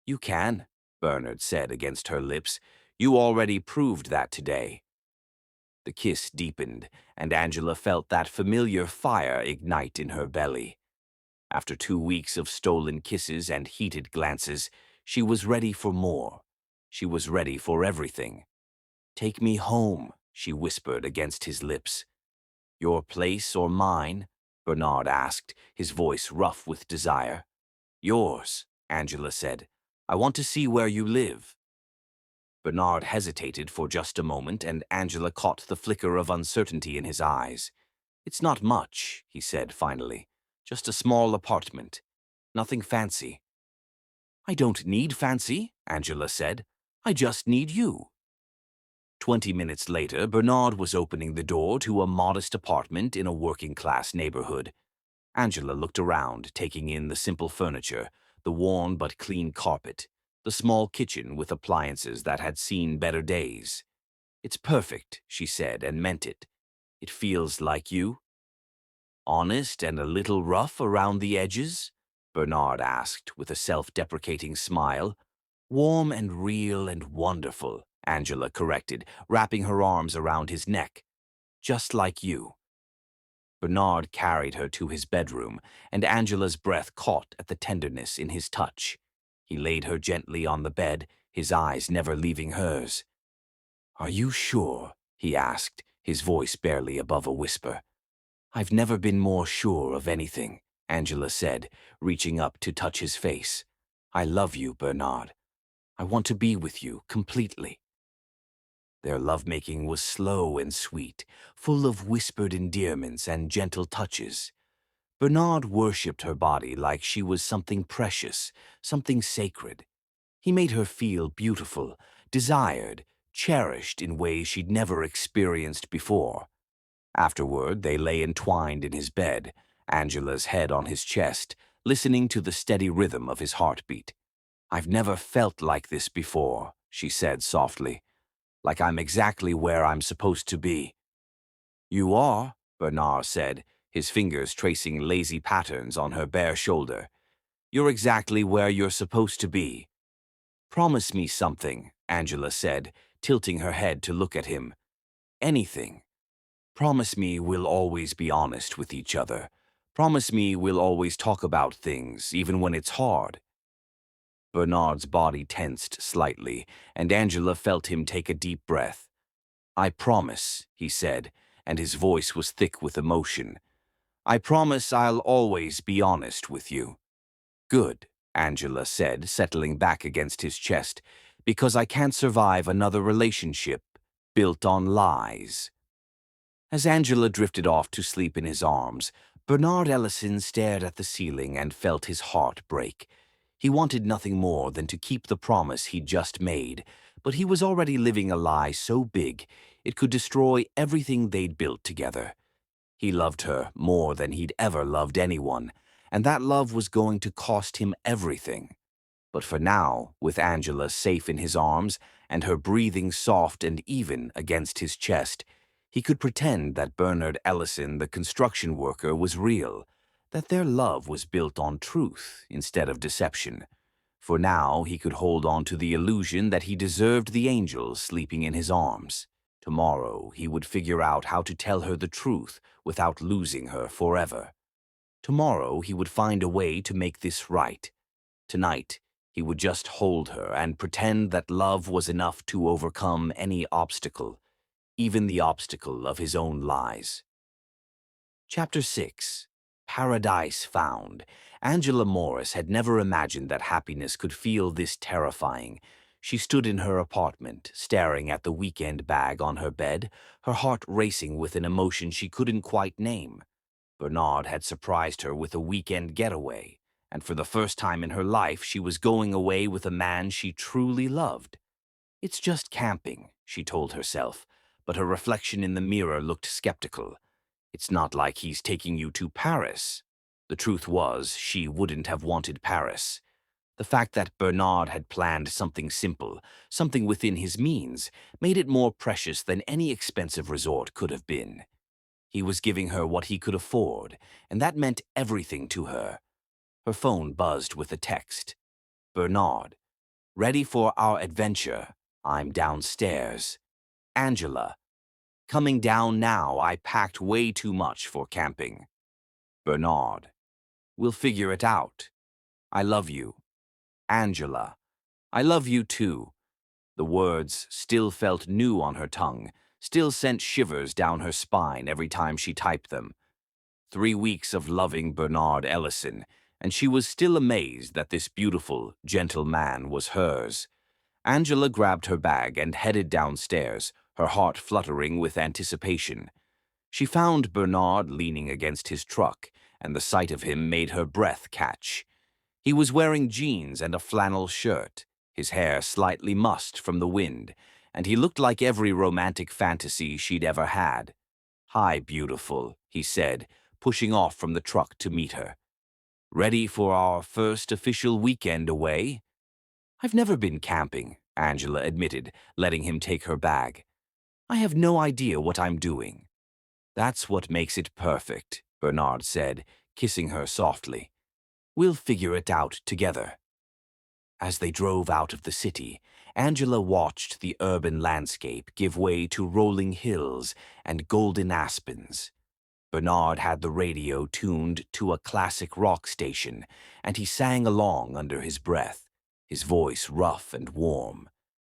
You can, Bernard said against her lips. You already proved that today. The kiss deepened, and Angela felt that familiar fire ignite in her belly. After 2 weeks of stolen kisses and heated glances, she was ready for more. She was ready for everything. Take me home, she whispered against his lips. Your place or mine? Bernard asked, his voice rough with desire. Yours, Angela said. I want to see where you live. Bernard hesitated for just a moment, and Angela caught the flicker of uncertainty in his eyes. It's not much, he said finally. Just a small apartment. Nothing fancy. I don't need fancy, Angela said. I just need you. 20 minutes later, Bernard was opening the door to a modest apartment in a working-class neighborhood. Angela looked around, taking in the simple furniture, the worn but clean carpet, the small kitchen with appliances that had seen better days. It's perfect, she said, and meant it. It feels like you. Honest and a little rough around the edges? Bernard asked with a self-deprecating smile. Warm and real and wonderful, Angela corrected, wrapping her arms around his neck. Just like you. Bernard carried her to his bedroom, and Angela's breath caught at the tenderness in his touch. He laid her gently on the bed, his eyes never leaving hers. Are you sure? He asked, his voice barely above a whisper. I've never been more sure of anything, Angela said, reaching up to touch his face. I love you, Bernard. I want to be with you completely. Their lovemaking was slow and sweet, full of whispered endearments and gentle touches. Bernard worshipped her body like she was something precious, something sacred. He made her feel beautiful, desired, cherished in ways she'd never experienced before. Afterward, they lay entwined in his bed, Angela's head on his chest, listening to the steady rhythm of his heartbeat. I've never felt like this before, she said softly. Like I'm exactly where I'm supposed to be. You are, Bernard said, his fingers tracing lazy patterns on her bare shoulder. You're exactly where you're supposed to be. Promise me something, Angela said, tilting her head to look at him. Anything. Promise me we'll always be honest with each other. Promise me we'll always talk about things, even when it's hard. Bernard's body tensed slightly, and Angela felt him take a deep breath. I promise, he said, and his voice was thick with emotion. I promise I'll always be honest with you. Good, Angela said, settling back against his chest, because I can't survive another relationship built on lies. As Angela drifted off to sleep in his arms, Bernard Ellison stared at the ceiling and felt his heart break. He wanted nothing more than to keep the promise he'd just made, but he was already living a lie so big it could destroy everything they'd built together. He loved her more than he'd ever loved anyone, and that love was going to cost him everything. But for now, with Angela safe in his arms and her breathing soft and even against his chest, he could pretend that Bernard Ellison, the construction worker, was real, that their love was built on truth instead of deception. For now, he could hold on to the illusion that he deserved the angel sleeping in his arms. Tomorrow, he would figure out how to tell her the truth without losing her forever. Tomorrow, he would find a way to make this right. Tonight, he would just hold her and pretend that love was enough to overcome any obstacle, even the obstacle of his own lies. Chapter 6. Paradise Found. Angela Morris had never imagined that happiness could feel this terrifying. She stood in her apartment, staring at the weekend bag on her bed, her heart racing with an emotion she couldn't quite name. Bernard had surprised her with a weekend getaway, and for the first time in her life she was going away with a man she truly loved. "It's just camping," she told herself, but her reflection in the mirror looked skeptical. "It's not like he's taking you to Paris." The truth was, she wouldn't have wanted Paris. The fact that Bernard had planned something simple, something within his means, made it more precious than any expensive resort could have been. He was giving her what he could afford, and that meant everything to her. Her phone buzzed with a text. "Bernard, ready for our adventure. I'm downstairs. Angela, coming down now. I packed way too much for camping. Bernard, we'll figure it out. I love you. Angela, I love you too." The words still felt new on her tongue, still sent shivers down her spine every time she typed them. 3 weeks of loving Bernard Ellison, and she was still amazed that this beautiful, gentle man was hers. Angela grabbed her bag and headed downstairs, her heart fluttering with anticipation. She found Bernard leaning against his truck, and the sight of him made her breath catch. He was wearing jeans and a flannel shirt, his hair slightly mussed from the wind, and he looked like every romantic fantasy she'd ever had. "Hi, beautiful," he said, pushing off from the truck to meet her. "Ready for our first official weekend away?" "I've never been camping," Angela admitted, letting him take her bag. "I have no idea what I'm doing." "That's what makes it perfect," Bernard said, kissing her softly. "We'll figure it out together." As they drove out of the city, Angela watched the urban landscape give way to rolling hills and golden aspens. Bernard had the radio tuned to a classic rock station, and he sang along under his breath, his voice rough and warm.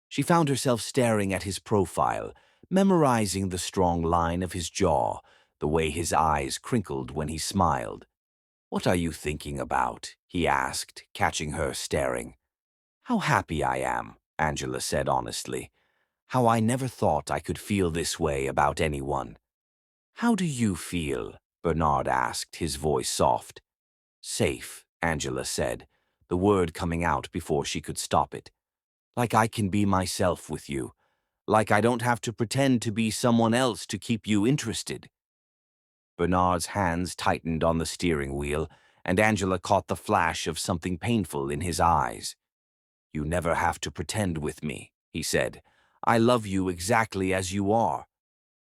She found herself staring at his profile, memorizing the strong line of his jaw, the way his eyes crinkled when he smiled. "What are you thinking about?" he asked, catching her staring. "How happy I am," Angela said honestly. "How I never thought I could feel this way about anyone." "How do you feel?" Bernard asked, his voice soft. "Safe," Angela said, the word coming out before she could stop it. "Like I can be myself with you. Like I don't have to pretend to be someone else to keep you interested." Bernard's hands tightened on the steering wheel, and Angela caught the flash of something painful in his eyes. "You never have to pretend with me," he said. "I love you exactly as you are."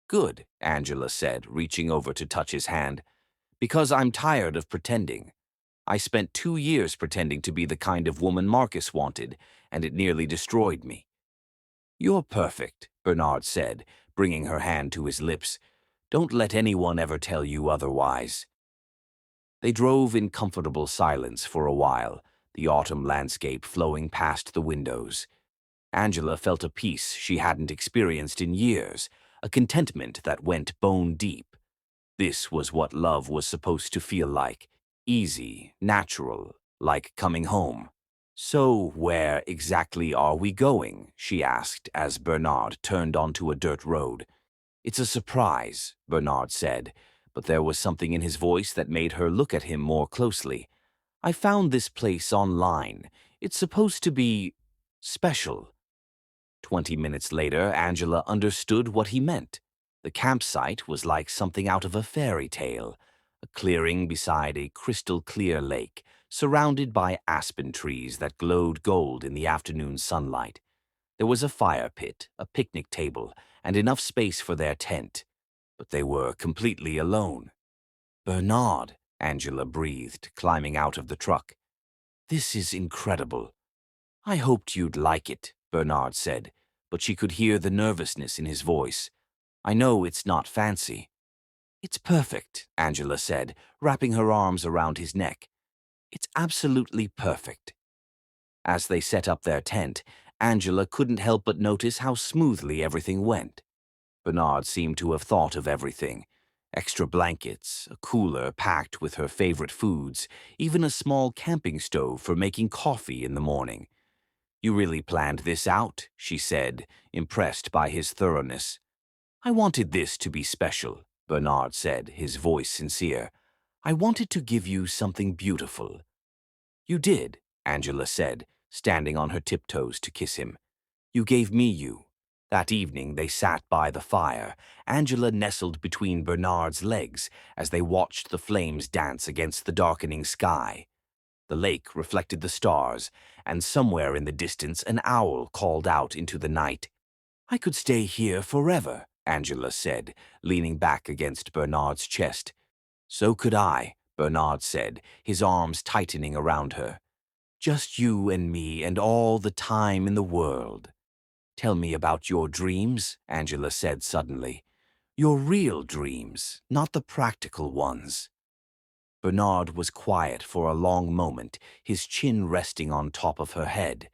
"Good," Angela said, reaching over to touch his hand. "Because I'm tired of pretending. I spent 2 years pretending to be the kind of woman Marcus wanted, and it nearly destroyed me." "You're perfect," Bernard said, bringing her hand to his lips. "Don't let anyone ever tell you otherwise." They drove in comfortable silence for a while, the autumn landscape flowing past the windows. Angela felt a peace she hadn't experienced in years, a contentment that went bone deep. This was what love was supposed to feel like, easy, natural, like coming home. "So where exactly are we going?" she asked as Bernard turned onto a dirt road. "It's a surprise," Bernard said, but there was something in his voice that made her look at him more closely. "I found this place online. It's supposed to be special." 20 minutes later, Angela understood what he meant. The campsite was like something out of a fairy tale, a clearing beside a crystal-clear lake, surrounded by aspen trees that glowed gold in the afternoon sunlight. There was a fire pit, a picnic table, and enough space for their tent, but they were completely alone. "Bernard," Angela breathed, climbing out of the truck. "This is incredible." "I hoped you'd like it," Bernard said, but she could hear the nervousness in his voice. "I know it's not fancy." "It's perfect," Angela said, wrapping her arms around his neck. "It's absolutely perfect." As they set up their tent, Angela couldn't help but notice how smoothly everything went. Bernard seemed to have thought of everything. Extra blankets, a cooler packed with her favorite foods, even a small camping stove for making coffee in the morning. "You really planned this out," she said, impressed by his thoroughness. "I wanted this to be special," Bernard said, his voice sincere. "I wanted to give you something beautiful." "You did," Angela said, standing on her tiptoes to kiss him. "You gave me you." That evening they sat by the fire, Angela nestled between Bernard's legs as they watched the flames dance against the darkening sky. The lake reflected the stars, and somewhere in the distance an owl called out into the night. "I could stay here forever," Angela said, leaning back against Bernard's chest. "So could I," Bernard said, his arms tightening around her. "Just you and me and all the time in the world." "Tell me about your dreams," Angela said suddenly. "Your real dreams, not the practical ones." Bernard was quiet for a long moment, his chin resting on top of her head.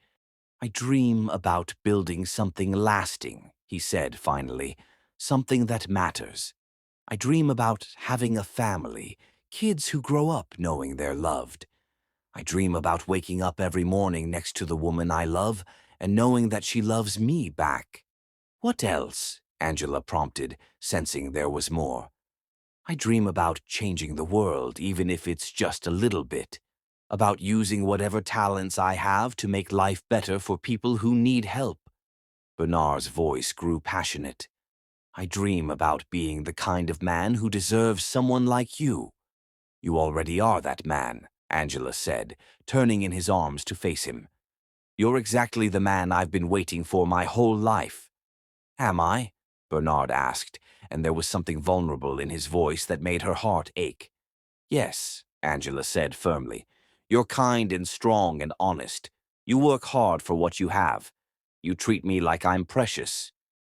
"I dream about building something lasting," he said finally, "something that matters. I dream about having a family, kids who grow up knowing they're loved. I dream about waking up every morning next to the woman I love and knowing that she loves me back." "What else?" Angela prompted, sensing there was more. "I dream about changing the world, even if it's just a little bit. About using whatever talents I have to make life better for people who need help." Bernard's voice grew passionate. "I dream about being the kind of man who deserves someone like you." "You already are that man," Angela said, turning in his arms to face him. "You're exactly the man I've been waiting for my whole life." "Am I?" Bernard asked, and there was something vulnerable in his voice that made her heart ache. "Yes," Angela said firmly. "You're kind and strong and honest. You work hard for what you have. You treat me like I'm precious.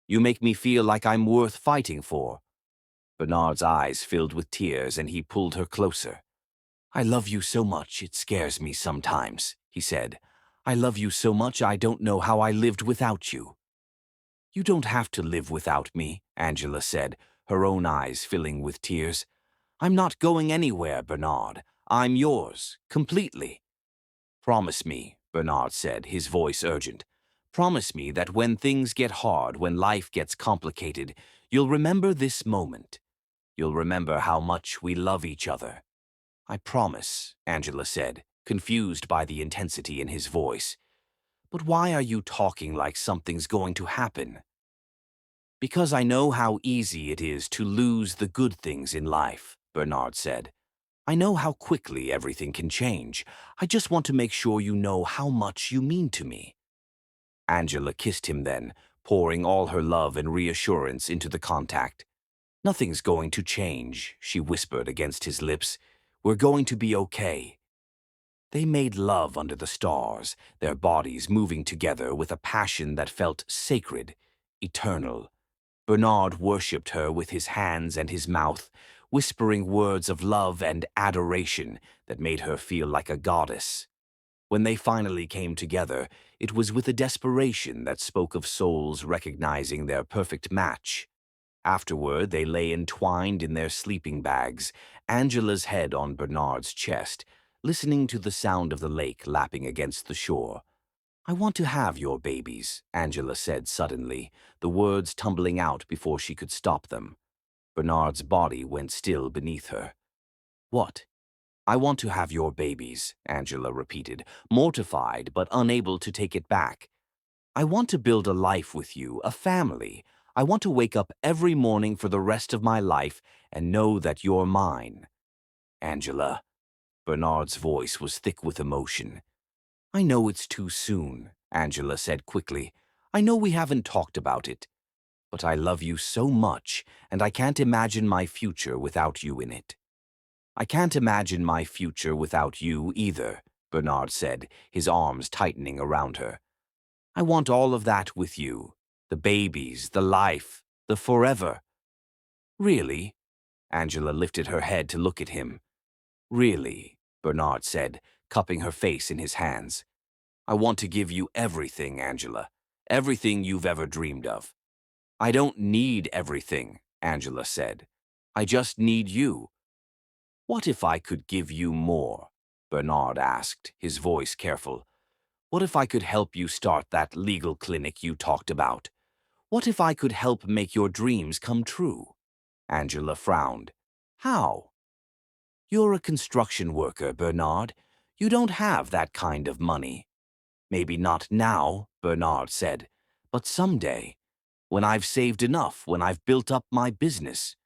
You make me feel like I'm worth fighting for." Bernard's eyes filled with tears and he pulled her closer. "I love you so much it scares me sometimes," he said. "I love you so much I don't know how I lived without you." "You don't have to live without me," Angela said, her own eyes filling with tears. "I'm not going anywhere, Bernard. I'm yours, completely." "Promise me," Bernard said, his voice urgent. "Promise me that when things get hard, when life gets complicated, you'll remember this moment. You'll remember how much we love each other." "I promise," Angela said, confused by the intensity in his voice. "But why are you talking like something's going to happen?" "Because I know how easy it is to lose the good things in life," Bernard said. "I know how quickly everything can change. I just want to make sure you know how much you mean to me." Angela kissed him then, pouring all her love and reassurance into the contact. "Nothing's going to change," she whispered against his lips. "We're going to be okay." They made love under the stars, their bodies moving together with a passion that felt sacred, eternal. Bernard worshipped her with his hands and his mouth, whispering words of love and adoration that made her feel like a goddess. When they finally came together, it was with a desperation that spoke of souls recognizing their perfect match. Afterward, they lay entwined in their sleeping bags, Angela's head on Bernard's chest, listening to the sound of the lake lapping against the shore. "I want to have your babies," Angela said suddenly, the words tumbling out before she could stop them. Bernard's body went still beneath her. "What?" "I want to have your babies," Angela repeated, mortified but unable to take it back. "I want to build a life with you, a family. I want to wake up every morning for the rest of my life and know that you're mine." "Angela." Bernard's voice was thick with emotion. "I know it's too soon," Angela said quickly. "I know we haven't talked about it. But I love you so much, and I can't imagine my future without you in it." "I can't imagine my future without you either," Bernard said, his arms tightening around her. "I want all of that with you. The babies, the life, the forever." "Really?" Angela lifted her head to look at him. "Really," Bernard said, cupping her face in his hands. "I want to give you everything, Angela. Everything you've ever dreamed of." "I don't need everything," Angela said. I just need you. What if I could give you more? Bernard asked, his voice careful. What if I could help you start that legal clinic you talked about? What if I could help make your dreams come true? Angela frowned. How? You're a construction worker, Bernard. You don't have that kind of money. Maybe not now, Bernard said, but someday, when I've saved enough, when I've built up my business.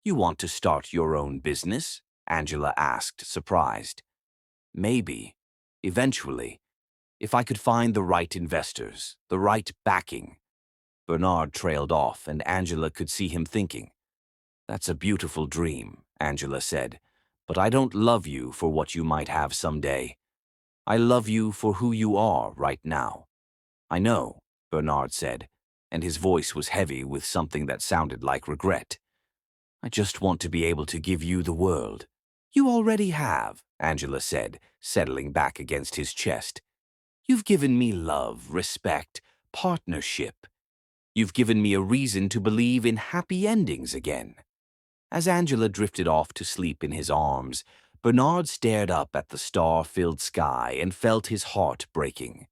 You want to start your own business? Angela asked, surprised. Maybe, eventually, if I could find the right investors, the right backing. Bernard trailed off, and Angela could see him thinking. That's a beautiful dream, Angela said, but I don't love you for what you might have someday. I love you for who you are right now. I know, Bernard said, and his voice was heavy with something that sounded like regret. I just want to be able to give you the world. You already have, Angela said, settling back against his chest. You've given me love, respect, partnership. You've given me a reason to believe in happy endings again. As Angela drifted off to sleep in his arms, Bernard stared up at the star-filled sky and felt his heart breaking.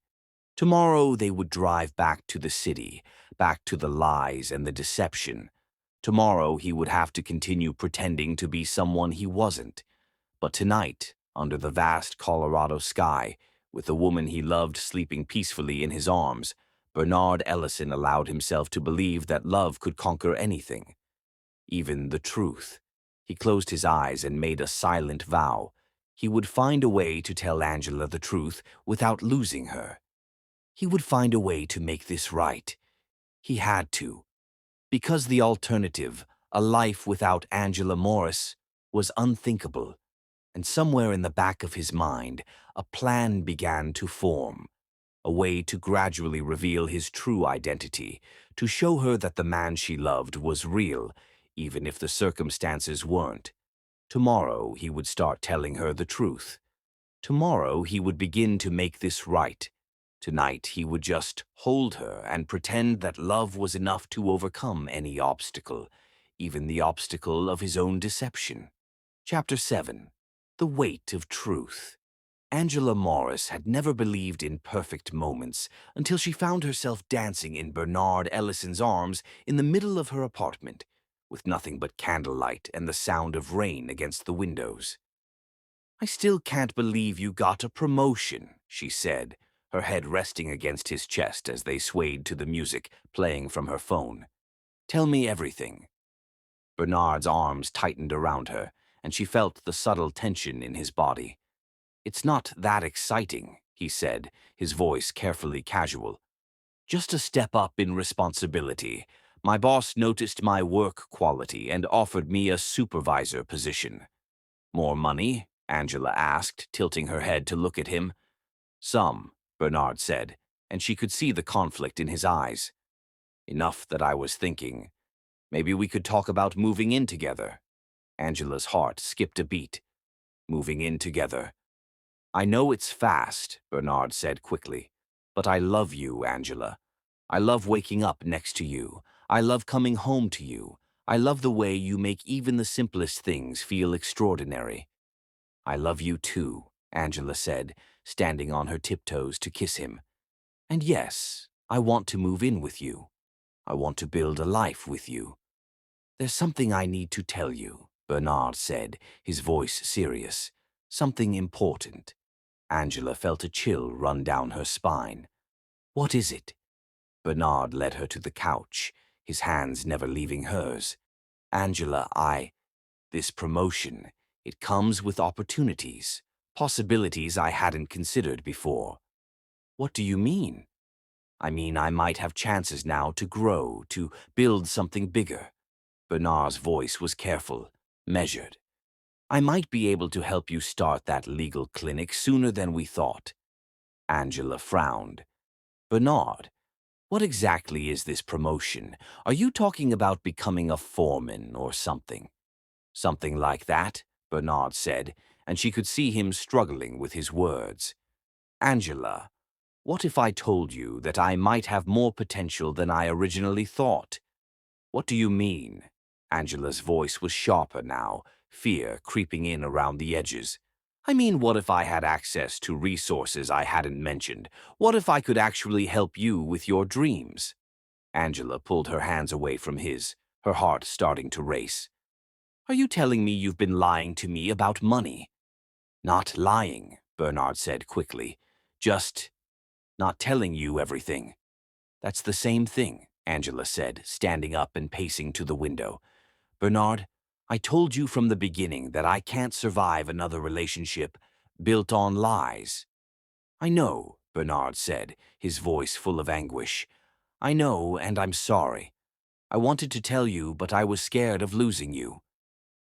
Tomorrow they would drive back to the city, back to the lies and the deception. Tomorrow he would have to continue pretending to be someone he wasn't. But tonight, under the vast Colorado sky, with the woman he loved sleeping peacefully in his arms, Bernard Ellison allowed himself to believe that love could conquer anything, even the truth. He closed his eyes and made a silent vow. He would find a way to tell Angela the truth without losing her. He would find a way to make this right. He had to. Because the alternative, a life without Angela Morris, was unthinkable. And somewhere in the back of his mind, a plan began to form. A way to gradually reveal his true identity, to show her that the man she loved was real, even if the circumstances weren't. Tomorrow he would start telling her the truth. Tomorrow he would begin to make this right. Tonight he would just hold her and pretend that love was enough to overcome any obstacle, even the obstacle of his own deception. Chapter 7. The Weight of Truth. Angela Morris had never believed in perfect moments until she found herself dancing in Bernard Ellison's arms in the middle of her apartment, with nothing but candlelight and the sound of rain against the windows. I still can't believe you got a promotion, she said, her head resting against his chest as they swayed to the music playing from her phone. Tell me everything. Bernard's arms tightened around her, and she felt the subtle tension in his body. It's not that exciting, he said, his voice carefully casual. Just a step up in responsibility. My boss noticed my work quality and offered me a supervisor position. More money? Angela asked, tilting her head to look at him. Some, Bernard said, and she could see the conflict in his eyes. Enough that I was thinking, maybe we could talk about moving in together. Angela's heart skipped a beat. Moving in together. I know it's fast, Bernard said quickly, but I love you, Angela. I love waking up next to you. I love coming home to you. I love the way you make even the simplest things feel extraordinary. I love you too, Angela said, standing on her tiptoes to kiss him. And yes, I want to move in with you. I want to build a life with you. There's something I need to tell you, Bernard said, his voice serious. Something important. Angela felt a chill run down her spine. What is it? Bernard led her to the couch, his hands never leaving hers. Angela, this promotion, it comes with opportunities, possibilities I hadn't considered before. What do you mean? I mean I might have chances now to grow, to build something bigger. Bernard's voice was careful, measured. I might be able to help you start that legal clinic sooner than we thought. Angela frowned. Bernard, what exactly is this promotion? Are you talking about becoming a foreman or something? Something like that, Bernard said, and she could see him struggling with his words. Angela, what if I told you that I might have more potential than I originally thought? What do you mean? Angela's voice was sharper now, fear creeping in around the edges. I mean, what if I had access to resources I hadn't mentioned? What if I could actually help you with your dreams? Angela pulled her hands away from his, her heart starting to race. Are you telling me you've been lying to me about money? Not lying, Bernard said quickly. Just not telling you everything. That's the same thing, Angela said, standing up and pacing to the window. Bernard, I told you from the beginning that I can't survive another relationship built on lies. I know, Bernard said, his voice full of anguish. I know, and I'm sorry. I wanted to tell you, but I was scared of losing you.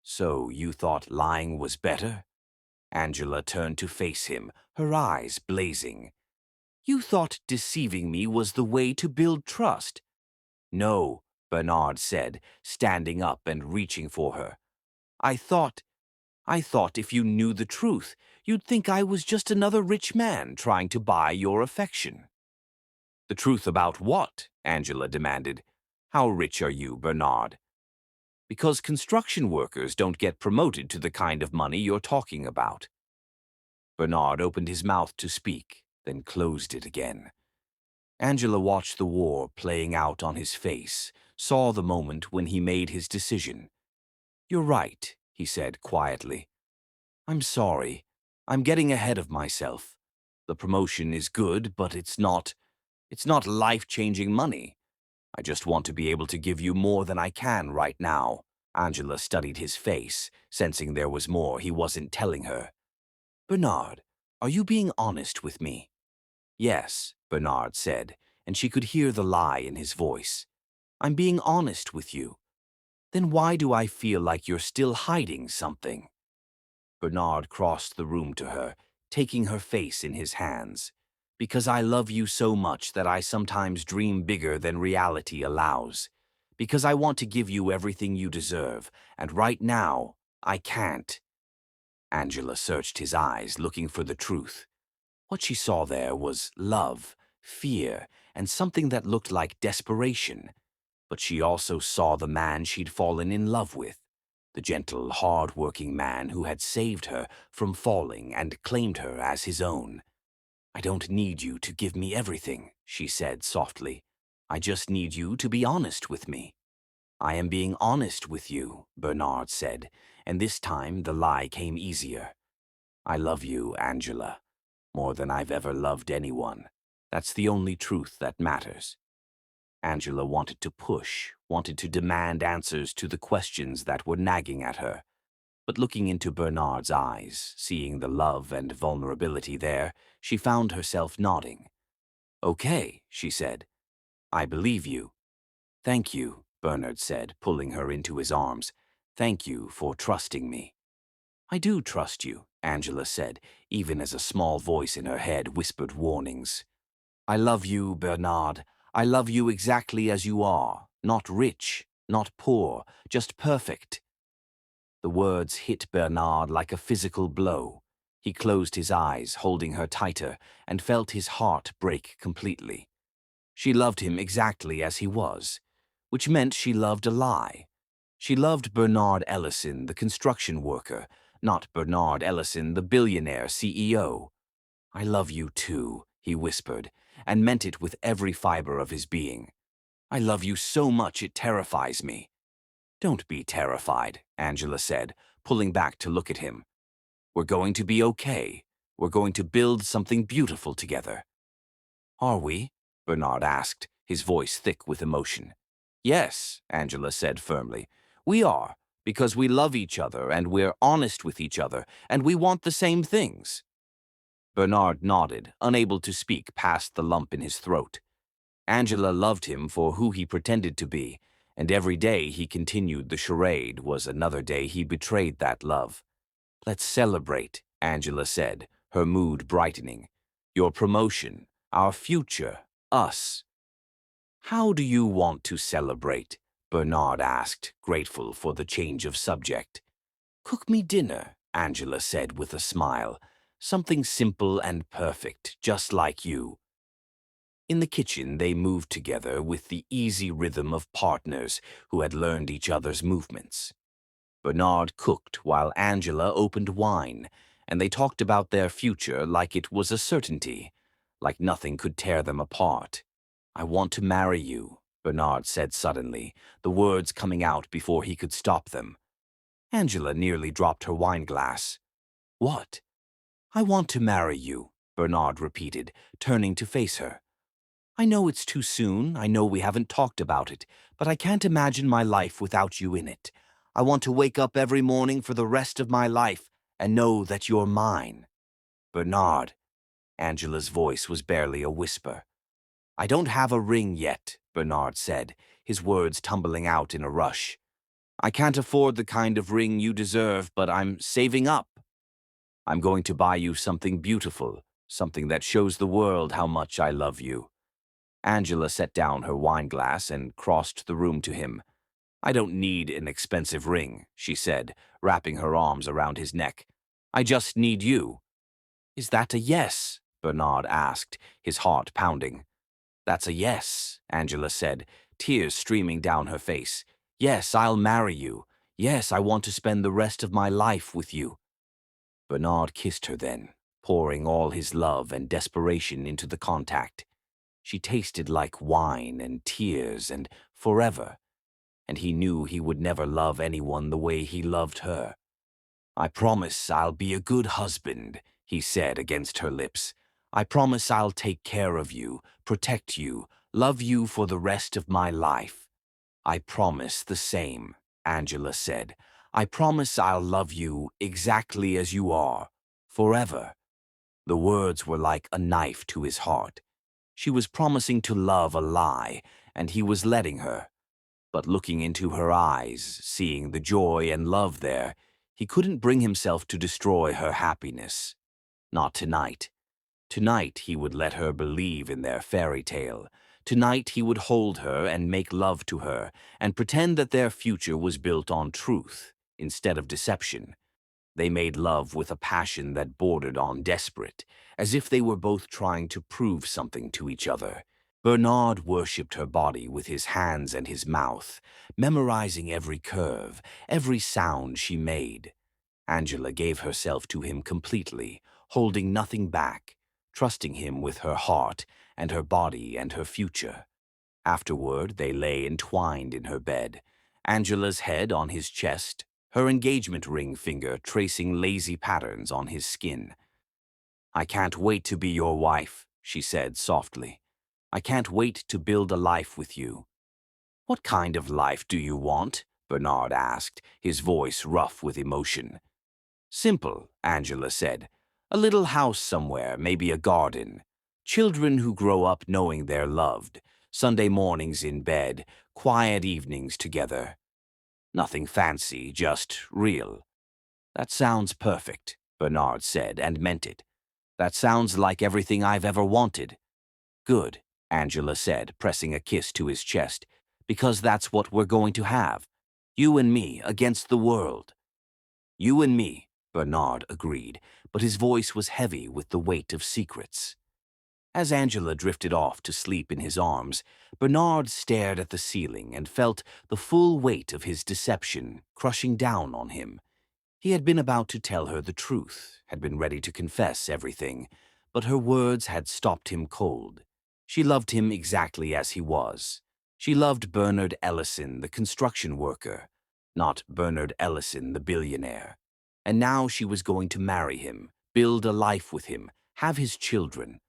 So you thought lying was better? Angela turned to face him, her eyes blazing. You thought deceiving me was the way to build trust? No, Bernard said, standing up and reaching for her. I thought if you knew the truth, you'd think I was just another rich man trying to buy your affection. The truth about what? Angela demanded. How rich are you, Bernard? Because construction workers don't get promoted to the kind of money you're talking about. Bernard opened his mouth to speak, then closed it again. Angela watched the war playing out on his face, saw the moment when he made his decision. You're right, he said quietly. I'm sorry. I'm getting ahead of myself. The promotion is good, but it's not life-changing money. I just want to be able to give you more than I can right now. Angela studied his face, sensing there was more he wasn't telling her. Bernard, are you being honest with me? Yes, Bernard said, and she could hear the lie in his voice. I'm being honest with you. Then why do I feel like you're still hiding something? Bernard crossed the room to her, taking her face in his hands. Because I love you so much that I sometimes dream bigger than reality allows. Because I want to give you everything you deserve, and right now, I can't. Angela searched his eyes, looking for the truth. What she saw there was love, fear, and something that looked like desperation. But she also saw the man she'd fallen in love with, the gentle, hard-working man who had saved her from falling and claimed her as his own. I don't need you to give me everything, she said softly. I just need you to be honest with me. I am being honest with you, Bernard said, and this time the lie came easier. I love you, Angela, more than I've ever loved anyone. That's the only truth that matters. Angela wanted to push, wanted to demand answers to the questions that were nagging at her. But looking into Bernard's eyes, seeing the love and vulnerability there, she found herself nodding. Okay, she said. I believe you. Thank you, Bernard said, pulling her into his arms. Thank you for trusting me. I do trust you, Angela said, even as a small voice in her head whispered warnings. I love you, Bernard. I love you exactly as you are, not rich, not poor, just perfect. The words hit Bernard like a physical blow. He closed his eyes, holding her tighter, and felt his heart break completely. She loved him exactly as he was, which meant she loved a lie. She loved Bernard Ellison, the construction worker, not Bernard Ellison, the billionaire CEO. I love you too, he whispered, and meant it with every fiber of his being. I love you so much it terrifies me. Don't be terrified, Angela said, pulling back to look at him. We're going to be okay. We're going to build something beautiful together. Are we? Bernard asked, his voice thick with emotion. Yes, Angela said firmly. We are, because we love each other and we're honest with each other, and we want the same things. Bernard nodded, unable to speak past the lump in his throat. Angela loved him for who he pretended to be, and every day he continued the charade was another day he betrayed that love. Let's celebrate, Angela said, her mood brightening. Your promotion, our future, us. How do you want to celebrate? Bernard asked, grateful for the change of subject. Cook me dinner, Angela said with a smile. Something simple and perfect, just like you. In the kitchen, they moved together with the easy rhythm of partners who had learned each other's movements. Bernard cooked while Angela opened wine, and they talked about their future like it was a certainty, like nothing could tear them apart. "I want to marry you," Bernard said suddenly, the words coming out before he could stop them. Angela nearly dropped her wine glass. "What?" "I want to marry you," Bernard repeated, turning to face her. "I know it's too soon, I know we haven't talked about it, but I can't imagine my life without you in it. I want to wake up every morning for the rest of my life and know that you're mine." "Bernard," Angela's voice was barely a whisper. "I don't have a ring yet," Bernard said, his words tumbling out in a rush. "I can't afford the kind of ring you deserve, but I'm saving up. I'm going to buy you something beautiful, something that shows the world how much I love you." Angela set down her wineglass and crossed the room to him. "I don't need an expensive ring," she said, wrapping her arms around his neck. "I just need you." "Is that a yes?" Bernard asked, his heart pounding. "That's a yes," Angela said, tears streaming down her face. "Yes, I'll marry you. Yes, I want to spend the rest of my life with you." Bernard kissed her then, pouring all his love and desperation into the contact. She tasted like wine and tears and forever, and he knew he would never love anyone the way he loved her. "I promise I'll be a good husband," he said against her lips. "I promise I'll take care of you, protect you, love you for the rest of my life." "I promise the same," Angela said. "I promise I'll love you exactly as you are, forever." The words were like a knife to his heart. She was promising to love a lie, and he was letting her. But looking into her eyes, seeing the joy and love there, he couldn't bring himself to destroy her happiness. Not tonight. Tonight he would let her believe in their fairy tale. Tonight he would hold her and make love to her, and pretend that their future was built on truth instead of deception. They made love with a passion that bordered on desperate, as if they were both trying to prove something to each other. Bernard worshipped her body with his hands and his mouth, memorizing every curve, every sound she made. Angela gave herself to him completely, holding nothing back, trusting him with her heart and her body and her future. Afterward, they lay entwined in her bed, Angela's head on his chest, her engagement ring finger tracing lazy patterns on his skin. "I can't wait to be your wife," she said softly. "I can't wait to build a life with you." "What kind of life do you want?" Bernard asked, his voice rough with emotion. "Simple," Angela said. "A little house somewhere, maybe a garden. Children who grow up knowing they're loved. Sunday mornings in bed, quiet evenings together. Nothing fancy, just real." "That sounds perfect," Bernard said, and meant it. "That sounds like everything I've ever wanted." "Good," Angela said, pressing a kiss to his chest, "because that's what we're going to have. You and me against the world." "You and me," Bernard agreed, but his voice was heavy with the weight of secrets. As Angela drifted off to sleep in his arms, Bernard stared at the ceiling and felt the full weight of his deception crushing down on him. He had been about to tell her the truth, had been ready to confess everything, but her words had stopped him cold. She loved him exactly as he was. She loved Bernard Ellison, the construction worker, not Bernard Ellison, the billionaire. And now she was going to marry him, build a life with him, have his children,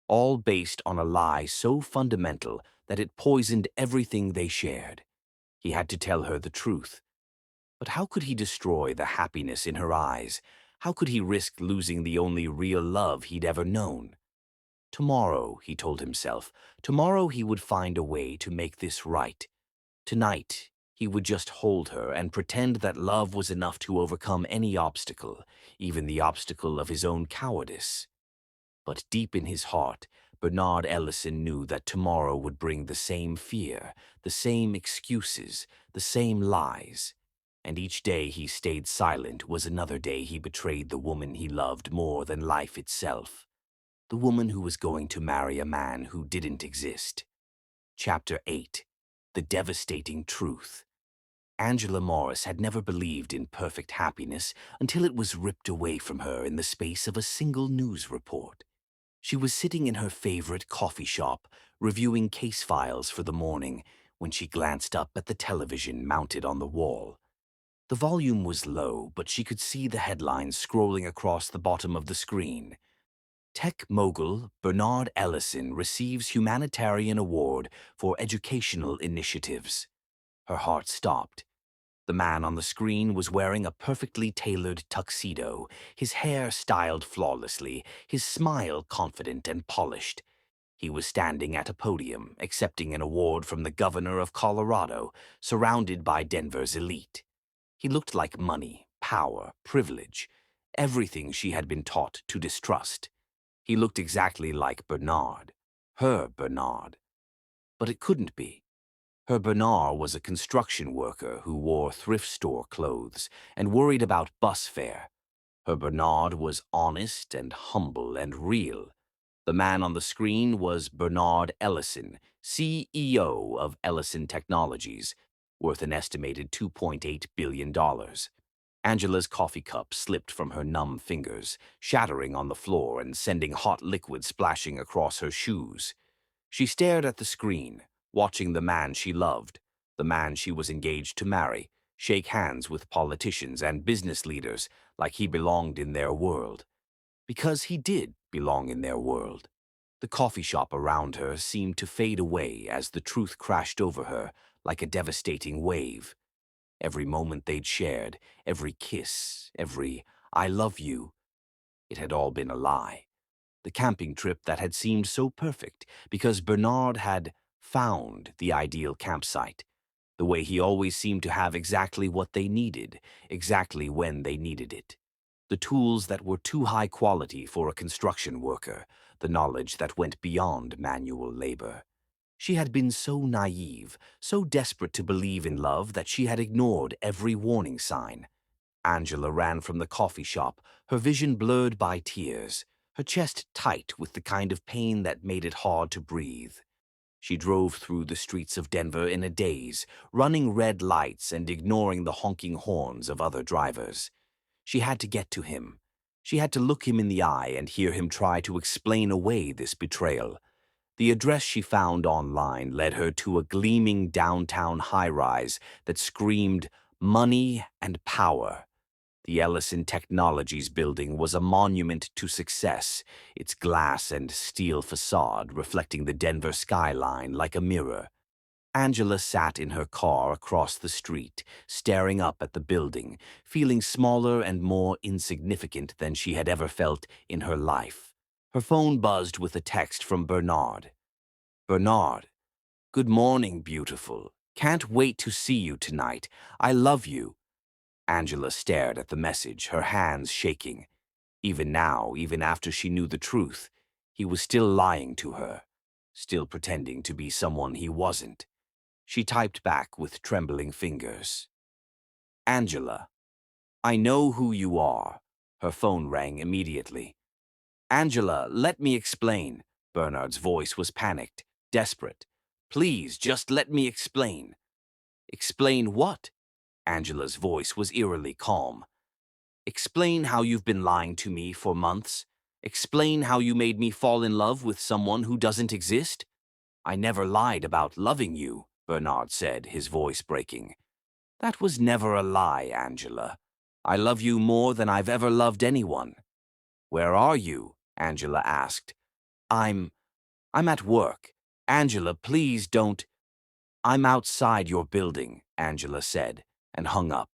all based on a lie so fundamental that it poisoned everything they shared. He had to tell her the truth. But how could he destroy the happiness in her eyes? How could he risk losing the only real love he'd ever known? Tomorrow, he told himself, tomorrow he would find a way to make this right. Tonight, he would just hold her and pretend that love was enough to overcome any obstacle, even the obstacle of his own cowardice. But deep in his heart, Bernard Ellison knew that tomorrow would bring the same fear, the same excuses, the same lies. And each day he stayed silent was another day he betrayed the woman he loved more than life itself. the woman who was going to marry a man who didn't exist. Chapter 8. The Devastating Truth. Angela Morris had never believed in perfect happiness until it was ripped away from her in the space of a single news report. She was sitting in her favorite coffee shop, reviewing case files for the morning, when she glanced up at the television mounted on the wall. The volume was low, but she could see the headlines scrolling across the bottom of the screen. Tech mogul Bernard Ellison receives humanitarian award for educational initiatives. Her heart stopped. The man on the screen was wearing a perfectly tailored tuxedo, his hair styled flawlessly, his smile confident and polished. He was standing at a podium, accepting an award from the governor of Colorado, surrounded by Denver's elite. He looked like money, power, privilege, everything she had been taught to distrust. He looked exactly like Bernard, her Bernard. But it couldn't be. Her Bernard was a construction worker who wore thrift store clothes and worried about bus fare. Her Bernard was honest and humble and real. The man on the screen was Bernard Ellison, CEO of Ellison Technologies, worth an estimated $2.8 billion. Angela's coffee cup slipped from her numb fingers, shattering on the floor and sending hot liquid splashing across her shoes. She stared at the screen, watching the man she loved, the man she was engaged to marry, shake hands with politicians and business leaders like he belonged in their world. Because he did belong in their world. The coffee shop around her seemed to fade away as the truth crashed over her like a devastating wave. Every moment they'd shared, every kiss, every "I love you," it had all been a lie. The camping trip that had seemed so perfect because Bernard had found the ideal campsite, the way he always seemed to have exactly what they needed, exactly when they needed it. The tools that were too high quality for a construction worker, the knowledge that went beyond manual labor. She had been so naive, so desperate to believe in love that she had ignored every warning sign. Angela ran from the coffee shop, her vision blurred by tears, her chest tight with the kind of pain that made it hard to breathe. She drove through the streets of Denver in a daze, running red lights and ignoring the honking horns of other drivers. She had to get to him. She had to look him in the eye and hear him try to explain away this betrayal. The address she found online led her to a gleaming downtown high-rise that screamed money and power. The Ellison Technologies building was a monument to success, its glass and steel facade reflecting the Denver skyline like a mirror. Angela sat in her car across the street, staring up at the building, feeling smaller and more insignificant than she had ever felt in her life. Her phone buzzed with a text from Bernard. "Bernard, good morning, beautiful. Can't wait to see you tonight. I love you." Angela stared at the message, her hands shaking. Even now, even after she knew the truth, he was still lying to her, still pretending to be someone he wasn't. She typed back with trembling fingers. "Angela, I know who you are." Her phone rang immediately. "Angela, let me explain." Bernard's voice was panicked, desperate. "Please, just let me explain." "Explain what?" Angela's voice was eerily calm. "Explain how you've been lying to me for months. Explain how you made me fall in love with someone who doesn't exist." "I never lied about loving you," Bernard said, his voice breaking. "That was never a lie, Angela. I love you more than I've ever loved anyone." "Where are you?" Angela asked. I'm at work. Angela, please don't." "I'm outside your building," Angela said, and hung up.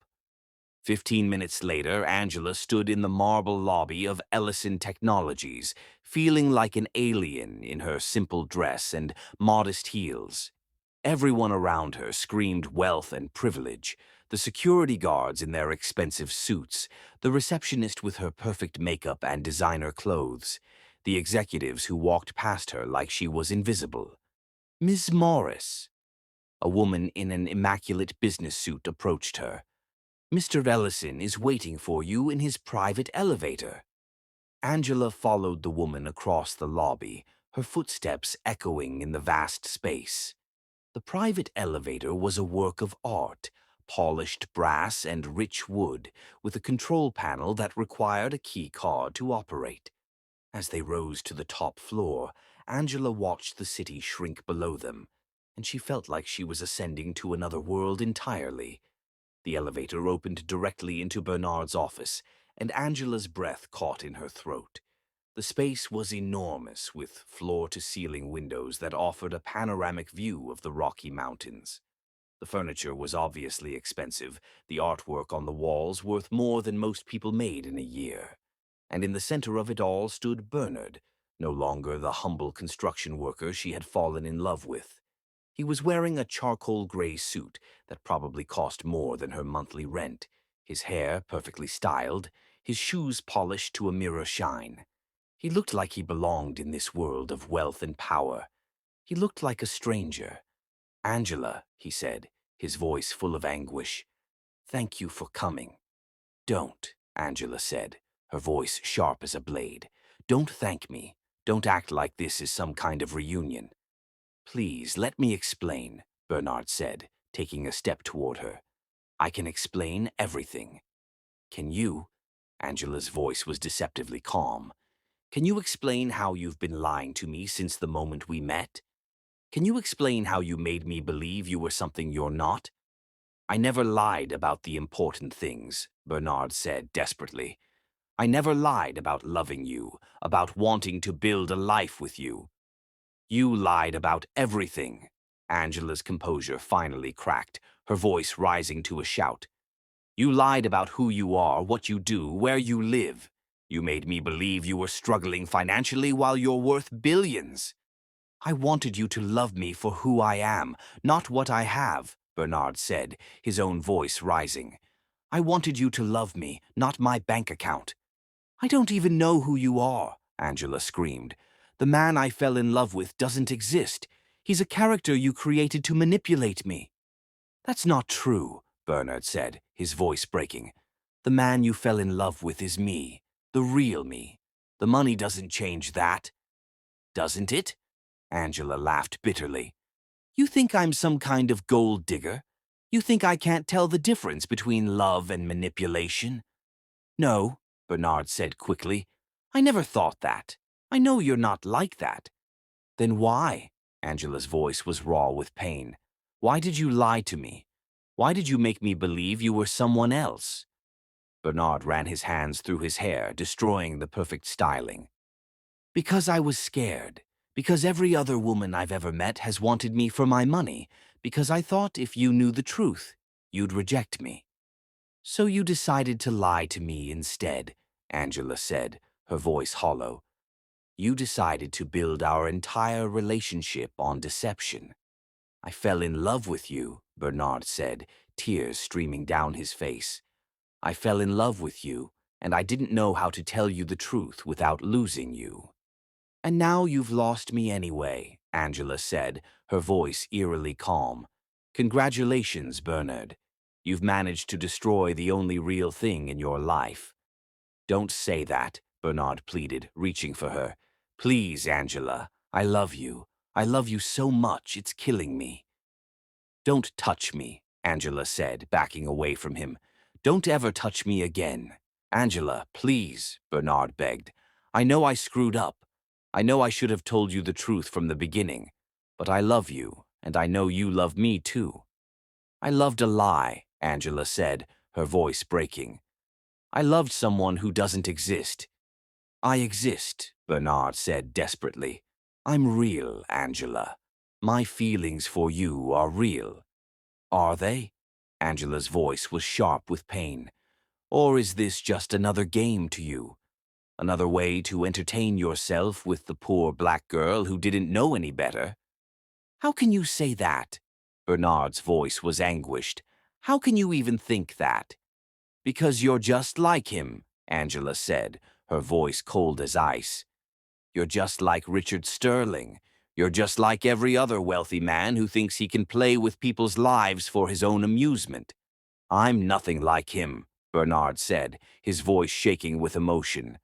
15 minutes later, Angela stood in the marble lobby of Ellison Technologies, feeling like an alien in her simple dress and modest heels. Everyone around her screamed wealth and privilege, the security guards in their expensive suits, the receptionist with her perfect makeup and designer clothes, the executives who walked past her like she was invisible. "Ms. Morris." A woman in an immaculate business suit approached her. "Mr. Ellison is waiting for you in his private elevator." Angela followed the woman across the lobby, her footsteps echoing in the vast space. The private elevator was a work of art, polished brass and rich wood, with a control panel that required a key card to operate. As they rose to the top floor, Angela watched the city shrink below them, and she felt like she was ascending to another world entirely. The elevator opened directly into Bernard's office, and Angela's breath caught in her throat. The space was enormous, with floor-to-ceiling windows that offered a panoramic view of the Rocky Mountains. The furniture was obviously expensive, the artwork on the walls worth more than most people made in a year. And in the center of it all stood Bernard, no longer the humble construction worker she had fallen in love with. He was wearing a charcoal gray suit that probably cost more than her monthly rent, his hair perfectly styled, his shoes polished to a mirror shine. He looked like he belonged in this world of wealth and power. He looked like a stranger. "Angela," he said, his voice full of anguish, "thank you for coming." "Don't," Angela said, her voice sharp as a blade. "Don't thank me. Don't act like this is some kind of reunion." "Please, let me explain," Bernard said, taking a step toward her. "I can explain everything." "Can you?" Angela's voice was deceptively calm. "Can you explain how you've been lying to me since the moment we met? Can you explain how you made me believe you were something you're not?" "I never lied about the important things," Bernard said desperately. "I never lied about loving you, about wanting to build a life with you." "You lied about everything." Angela's composure finally cracked, her voice rising to a shout. "You lied about who you are, what you do, where you live. You made me believe you were struggling financially while you're worth billions." "I wanted you to love me for who I am, not what I have," Bernard said, his own voice rising. "I wanted you to love me, not my bank account." "I don't even know who you are," Angela screamed. "The man I fell in love with doesn't exist. He's a character you created to manipulate me." "That's not true," Bernard said, his voice breaking. "The man you fell in love with is me, the real me. The money doesn't change that." "Doesn't it?" Angela laughed bitterly. "You think I'm some kind of gold digger? You think I can't tell the difference between love and manipulation?" "No," Bernard said quickly. "I never thought that. I know you're not like that." "Then why?" Angela's voice was raw with pain. "Why did you lie to me? Why did you make me believe you were someone else?" Bernard ran his hands through his hair, destroying the perfect styling. "Because I was scared. Because every other woman I've ever met has wanted me for my money. Because I thought if you knew the truth, you'd reject me." "So you decided to lie to me instead," Angela said, her voice hollow. "You decided to build our entire relationship on deception." "I fell in love with you," Bernard said, tears streaming down his face. "I fell in love with you, and I didn't know how to tell you the truth without losing you." "And now you've lost me anyway," Angela said, her voice eerily calm. "Congratulations, Bernard. You've managed to destroy the only real thing in your life." "Don't say that," Bernard pleaded, reaching for her. "Please, Angela, I love you. I love you so much, it's killing me." "Don't touch me," Angela said, backing away from him. "Don't ever touch me again." "Angela, please," Bernard begged. "I know I screwed up. I know I should have told you the truth from the beginning. But I love you, and I know you love me too." "I loved a lie," Angela said, her voice breaking. "I loved someone who doesn't exist." "I exist," Bernard said desperately. "I'm real, Angela. My feelings for you are real." "Are they?" Angela's voice was sharp with pain. "Or is this just another game to you? Another way to entertain yourself with the poor black girl who didn't know any better?" "How can you say that?" Bernard's voice was anguished. "How can you even think that?" "Because you're just like him," Angela said, her voice cold as ice. "You're just like Richard Sterling. You're just like every other wealthy man who thinks he can play with people's lives for his own amusement." "I'm nothing like him," Bernard said, his voice shaking with emotion.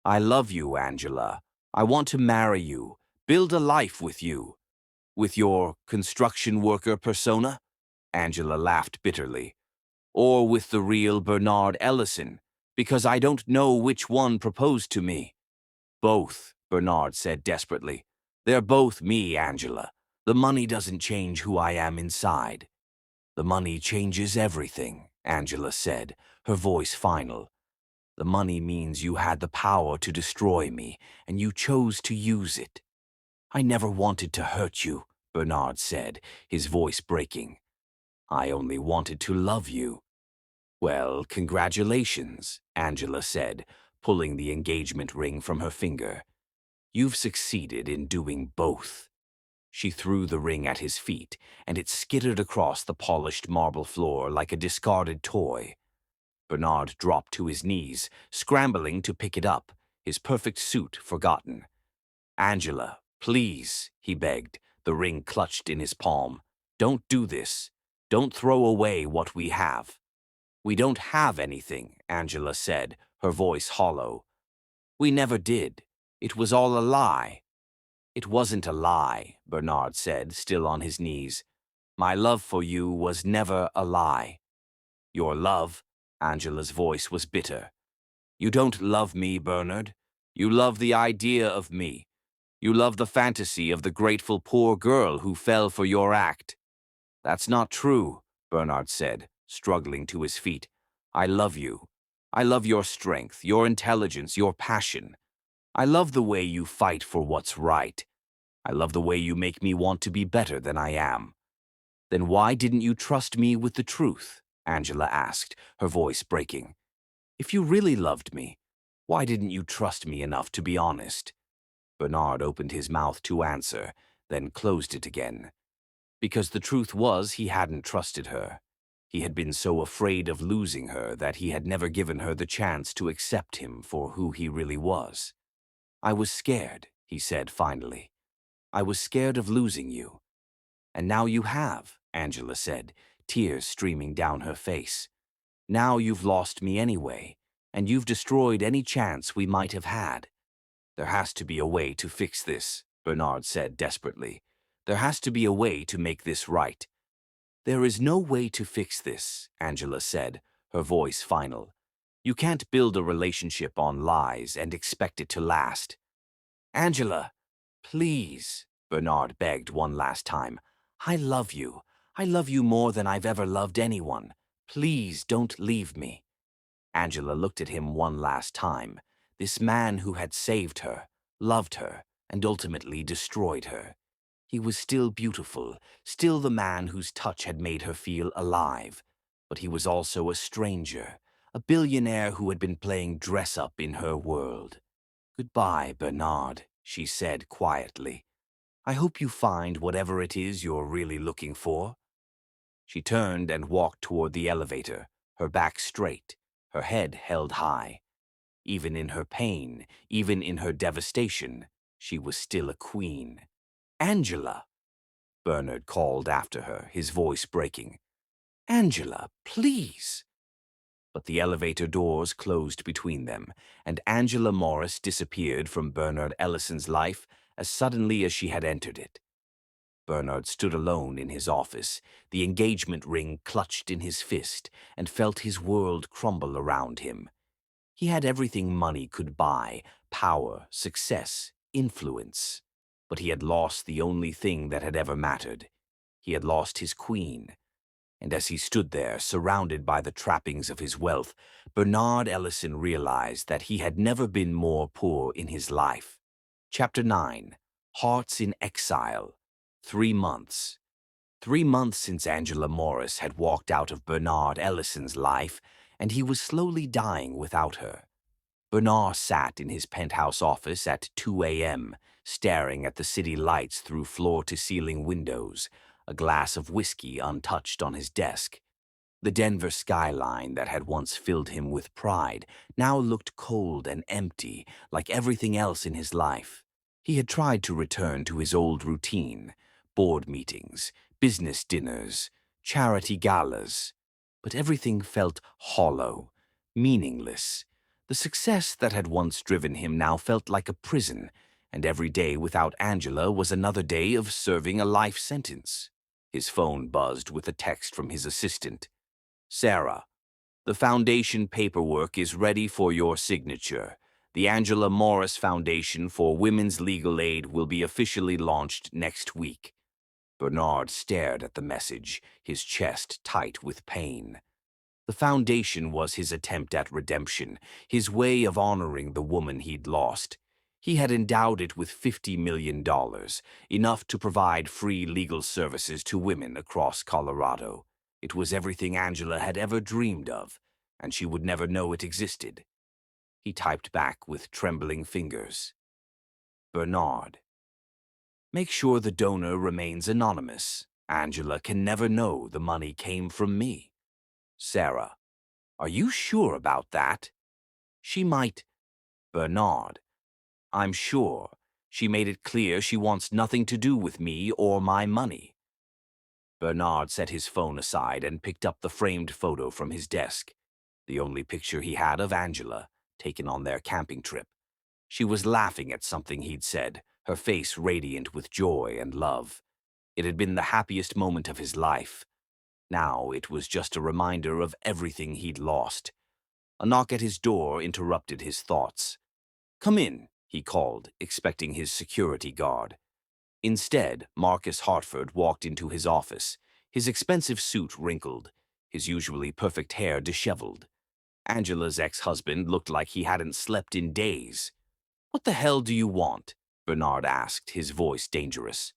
I love you, Angela. I want to marry you, build a life with you. With your construction worker persona? Angela laughed bitterly. Or with the real Bernard Ellison, because I don't know which one proposed to me. Both, Bernard said desperately. They're both me, Angela. The money doesn't change who I am inside. The money changes everything, Angela said, her voice final. The money means you had the power to destroy me, and you chose to use it. I never wanted to hurt you, Bernard said, his voice breaking. I only wanted to love you. Well, congratulations, Angela said, pulling the engagement ring from her finger. You've succeeded in doing both. She threw the ring at his feet, and it skittered across the polished marble floor like a discarded toy. Bernard dropped to his knees, scrambling to pick it up, his perfect suit forgotten. Angela, please, he begged, the ring clutched in his palm. Don't do this. Don't throw away what we have. We don't have anything, Angela said, her voice hollow. We never did. It was all a lie. It wasn't a lie, Bernard said, still on his knees. My love for you was never a lie. Your love, Angela's voice was bitter. You don't love me, Bernard. You love the idea of me. You love the fantasy of the grateful poor girl who fell for your act. That's not true, Bernard said, struggling to his feet. I love you. I love your strength, your intelligence, your passion. I love the way you fight for what's right. I love the way you make me want to be better than I am. Then why didn't you trust me with the truth? Angela asked, her voice breaking. If you really loved me, why didn't you trust me enough to be honest? Bernard opened his mouth to answer, then closed it again. Because the truth was he hadn't trusted her. He had been so afraid of losing her that he had never given her the chance to accept him for who he really was. I was scared, he said finally. I was scared of losing you. And now you have, Angela said, tears streaming down her face. Now you've lost me anyway, and you've destroyed any chance we might have had. There has to be a way to fix this, Bernard said desperately. There has to be a way to make this right. There is no way to fix this, Angela said, her voice final. You can't build a relationship on lies and expect it to last. Angela, please, Bernard begged one last time. I love you. I love you more than I've ever loved anyone. Please don't leave me. Angela looked at him one last time. This man who had saved her, loved her, and ultimately destroyed her. He was still beautiful, still the man whose touch had made her feel alive. But he was also a stranger, a billionaire who had been playing dress-up in her world. Goodbye, Bernard, she said quietly. I hope you find whatever it is you're really looking for. She turned and walked toward the elevator, her back straight, her head held high. Even in her pain, even in her devastation, she was still a queen. Angela, Bernard called after her, his voice breaking. Angela, please. But the elevator doors closed between them, and Angela Morris disappeared from Bernard Ellison's life as suddenly as she had entered it. Bernard stood alone in his office, the engagement ring clutched in his fist, and felt his world crumble around him. He had everything money could buy, power, success, influence. But he had lost the only thing that had ever mattered. He had lost his queen. And as he stood there, surrounded by the trappings of his wealth, Bernard Ellison realized that he had never been more poor in his life. Chapter 9. Hearts in Exile. 3 months. 3 months since Angela Morris had walked out of Bernard Ellison's life, and he was slowly dying without her. Bernard sat in his penthouse office at 2 a.m., staring at the city lights through floor-to-ceiling windows, a glass of whiskey untouched on his desk. The Denver skyline that had once filled him with pride now looked cold and empty, like everything else in his life. He had tried to return to his old routine, board meetings, business dinners, charity galas, but everything felt hollow, meaningless. The success that had once driven him now felt like a prison, and every day without Angela was another day of serving a life sentence. His phone buzzed with a text from his assistant. "Sarah, the foundation paperwork is ready for your signature. The Angela Morris Foundation for Women's Legal Aid will be officially launched next week." Bernard stared at the message, his chest tight with pain. The foundation was his attempt at redemption, his way of honoring the woman he'd lost. He had endowed it with $50 million, enough to provide free legal services to women across Colorado. It was everything Angela had ever dreamed of, and she would never know it existed. He typed back with trembling fingers. "Bernard, make sure the donor remains anonymous. Angela can never know the money came from me. Sarah, are you sure about that? She might..." "Bernard, I'm sure. She made it clear she wants nothing to do with me or my money." Bernard set his phone aside and picked up the framed photo from his desk, the only picture he had of Angela, taken on their camping trip. She was laughing at something he'd said, her face radiant with joy and love. It had been the happiest moment of his life. Now it was just a reminder of everything he'd lost. A knock at his door interrupted his thoughts. "Come in," he called, expecting his security guard. Instead, Marcus Hartford walked into his office, his expensive suit wrinkled, his usually perfect hair disheveled. Angela's ex-husband looked like he hadn't slept in days. "What the hell do you want?" Bernard asked, his voice dangerous.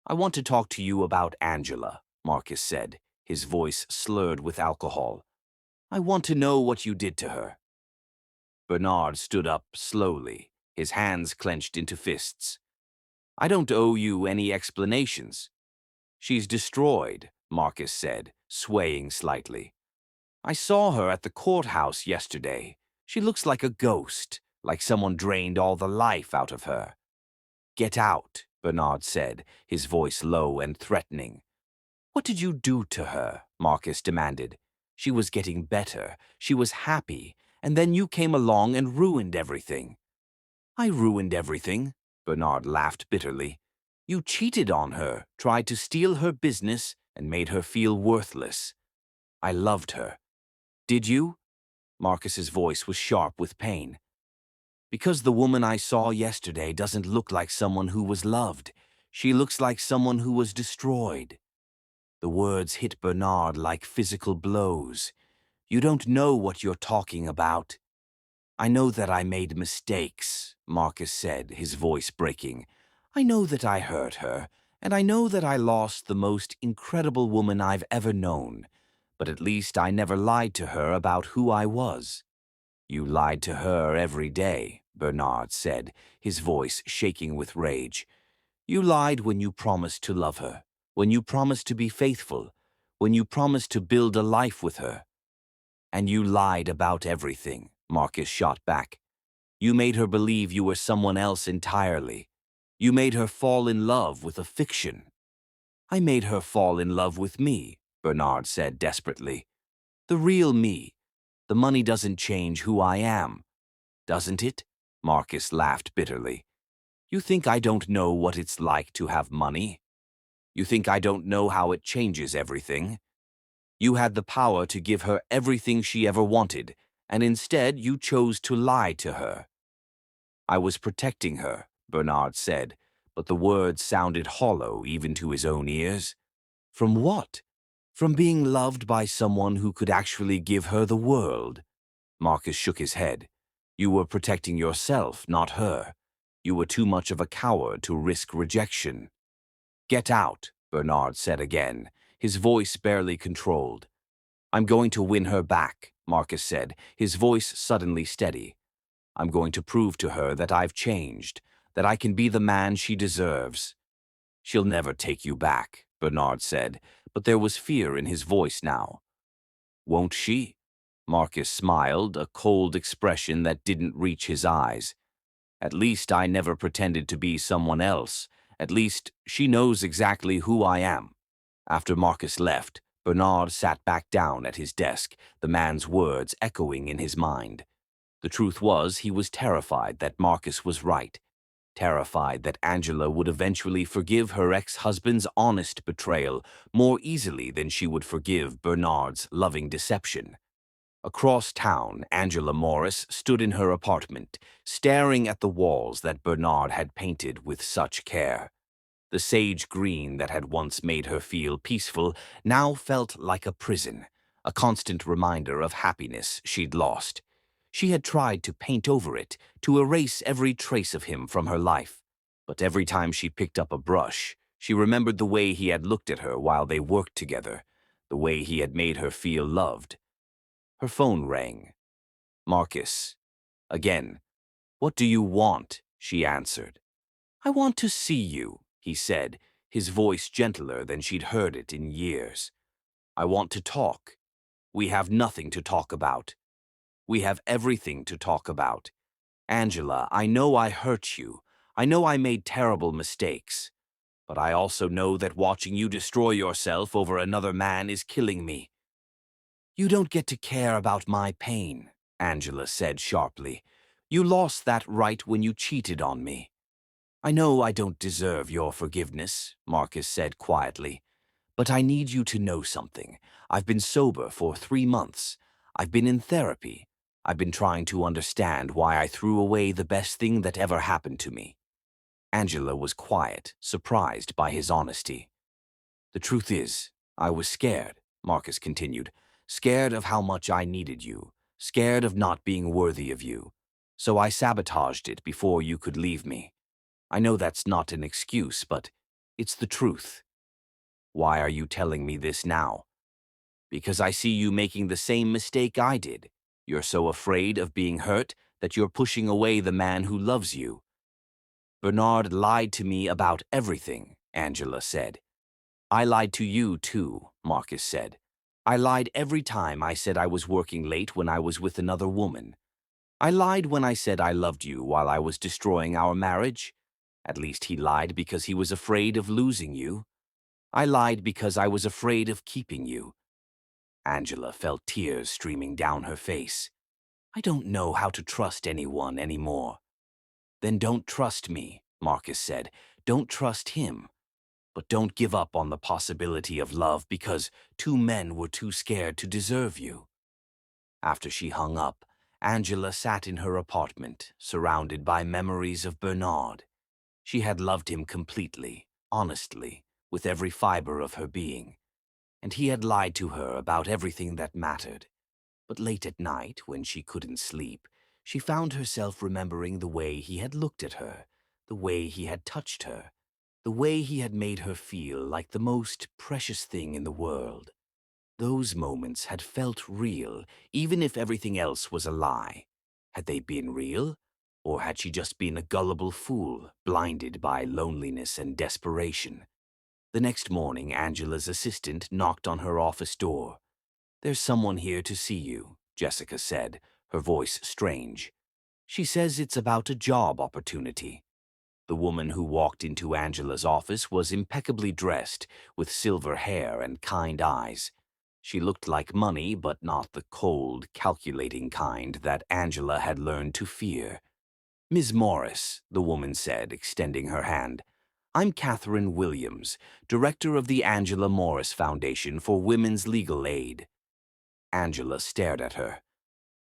"I want to talk to you about Angela," Marcus said, his voice slurred with alcohol. "I want to know what you did to her." Bernard stood up slowly, his hands clenched into fists. "I don't owe you any explanations." "She's destroyed," Marcus said, swaying slightly. "I saw her at the courthouse yesterday. She looks like a ghost, like someone drained all the life out of her." "Get out," Bernard said, his voice low and threatening. "What did you do to her?" Marcus demanded. "She was getting better. She was happy. And then you came along and ruined everything." "I ruined everything," Bernard laughed bitterly. "You cheated on her, tried to steal her business, and made her feel worthless. I loved her." "Did you?" Marcus's voice was sharp with pain. "Because the woman I saw yesterday doesn't look like someone who was loved. She looks like someone who was destroyed." The words hit Bernard like physical blows. "You don't know what you're talking about." "I know that I made mistakes," Marcus said, his voice breaking. "I know that I hurt her, and I know that I lost the most incredible woman I've ever known. But at least I never lied to her about who I was." "You lied to her every day," Bernard said, his voice shaking with rage. "You lied when you promised to love her, when you promised to be faithful, when you promised to build a life with her." "And you lied about everything," Marcus shot back. "You made her believe you were someone else entirely. You made her fall in love with a fiction." "I made her fall in love with me," Bernard said desperately. "The real me. The money doesn't change who I am." "Doesn't it?" Marcus laughed bitterly. "You think I don't know what it's like to have money? You think I don't know how it changes everything? You had the power to give her everything she ever wanted, and instead you chose to lie to her." "I was protecting her," Bernard said, but the words sounded hollow even to his own ears. "From what? From being loved by someone who could actually give her the world?" Marcus shook his head. "You were protecting yourself, not her. You were too much of a coward to risk rejection." "Get out," Bernard said again, his voice barely controlled. "I'm going to win her back," Marcus said, his voice suddenly steady. "I'm going to prove to her that I've changed, that I can be the man she deserves." "She'll never take you back," Bernard said, but there was fear in his voice now. "Won't she?" Marcus smiled, a cold expression that didn't reach his eyes. "At least I never pretended to be someone else. At least she knows exactly who I am." After Marcus left, Bernard sat back down at his desk, the man's words echoing in his mind. The truth was, he was terrified that Marcus was right, terrified that Angela would eventually forgive her ex-husband's honest betrayal more easily than she would forgive Bernard's loving deception. Across town, Angela Morris stood in her apartment, staring at the walls that Bernard had painted with such care. The sage green that had once made her feel peaceful now felt like a prison, a constant reminder of happiness she'd lost. She had tried to paint over it, to erase every trace of him from her life. But every time she picked up a brush, she remembered the way he had looked at her while they worked together, the way he had made her feel loved. Her phone rang. Marcus. Again. "What do you want?" she answered. "I want to see you," he said, his voice gentler than she'd heard it in years. "I want to talk. We have nothing to talk about. We have everything to talk about. Angela, I know I hurt you. I know I made terrible mistakes. But I also know that watching you destroy yourself over another man is killing me." "You don't get to care about my pain," Angela said sharply. "You lost that right when you cheated on me." "I know I don't deserve your forgiveness," Marcus said quietly. "But I need you to know something. I've been sober for 3 months. I've been in therapy. I've been trying to understand why I threw away the best thing that ever happened to me." Angela was quiet, surprised by his honesty. "The truth is, I was scared," Marcus continued. "Scared of how much I needed you. Scared of not being worthy of you. So I sabotaged it before you could leave me. I know that's not an excuse, but it's the truth." "Why are you telling me this now?" "Because I see you making the same mistake I did. You're so afraid of being hurt that you're pushing away the man who loves you." "Bernard lied to me about everything," Angela said. "I lied to you too," Marcus said. "I lied every time I said I was working late when I was with another woman. I lied when I said I loved you while I was destroying our marriage. At least he lied because he was afraid of losing you. I lied because I was afraid of keeping you." Angela felt tears streaming down her face. "I don't know how to trust anyone anymore." "Then don't trust me," Marcus said. "Don't trust him. But don't give up on the possibility of love because 2 men were too scared to deserve you." After she hung up, Angela sat in her apartment, surrounded by memories of Bernard. She had loved him completely, honestly, with every fiber of her being. And he had lied to her about everything that mattered. But late at night, when she couldn't sleep, she found herself remembering the way he had looked at her, the way he had touched her, the way he had made her feel like the most precious thing in the world. Those moments had felt real, even if everything else was a lie. Had they been real? Or had she just been a gullible fool, blinded by loneliness and desperation? The next morning, Angela's assistant knocked on her office door. "There's someone here to see you," Jessica said, her voice strange. "She says it's about a job opportunity." The woman who walked into Angela's office was impeccably dressed, with silver hair and kind eyes. She looked like money, but not the cold, calculating kind that Angela had learned to fear. "Ms. Morris," the woman said, extending her hand. "I'm Catherine Williams, director of the Angela Morris Foundation for Women's Legal Aid." Angela stared at her.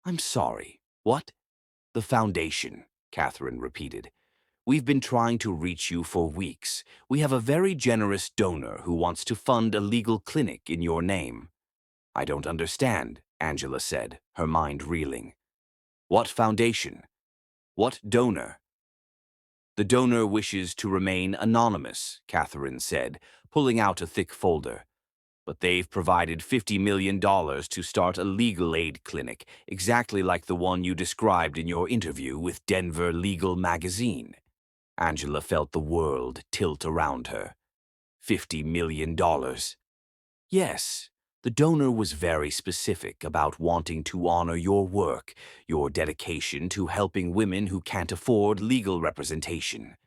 "I'm sorry. What?" "The foundation," Catherine repeated. "We've been trying to reach you for weeks. We have a very generous donor who wants to fund a legal clinic in your name." "I don't understand," Angela said, her mind reeling. "What foundation? What donor?" "The donor wishes to remain anonymous," Catherine said, pulling out a thick folder. "But they've provided $50 million to start a legal aid clinic, exactly like the one you described in your interview with Denver Legal Magazine." Angela felt the world tilt around her. $50 million. Yes, the donor was very specific about wanting to honor your work, your dedication to helping women who can't afford legal representation.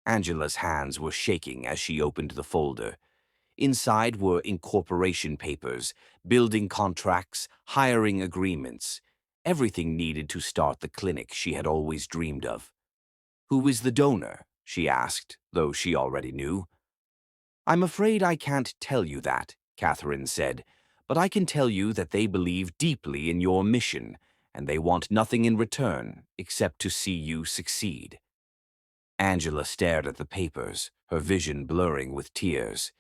Angela's hands were shaking as she opened the folder. Inside were incorporation papers, building contracts, hiring agreements. everything needed to start the clinic she had always dreamed of. "Who is the donor?" she asked, though she already knew. "I'm afraid I can't tell you that," Catherine said, "but I can tell you that they believe deeply in your mission, and they want nothing in return except to see you succeed." Angela stared at the papers, her vision blurring with tears.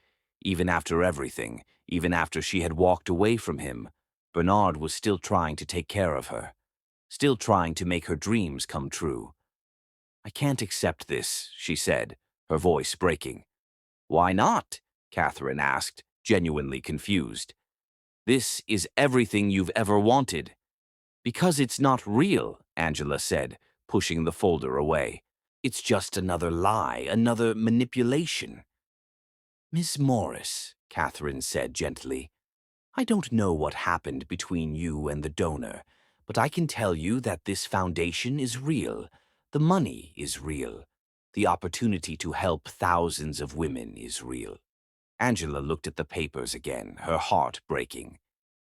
Even after everything, even after she had walked away from him, Bernard was still trying to take care of her, still trying to make her dreams come true. "I can't accept this," she said, her voice breaking. "Why not?" Catherine asked, genuinely confused. "This is everything you've ever wanted." "Because it's not real," Angela said, pushing the folder away. "It's just another lie, another manipulation." "Miss Morris," Catherine said gently, "I don't know what happened between you and the donor, but I can tell you that this foundation is real. The money is real. The opportunity to help thousands of women is real." Angela looked at the papers again, her heart breaking.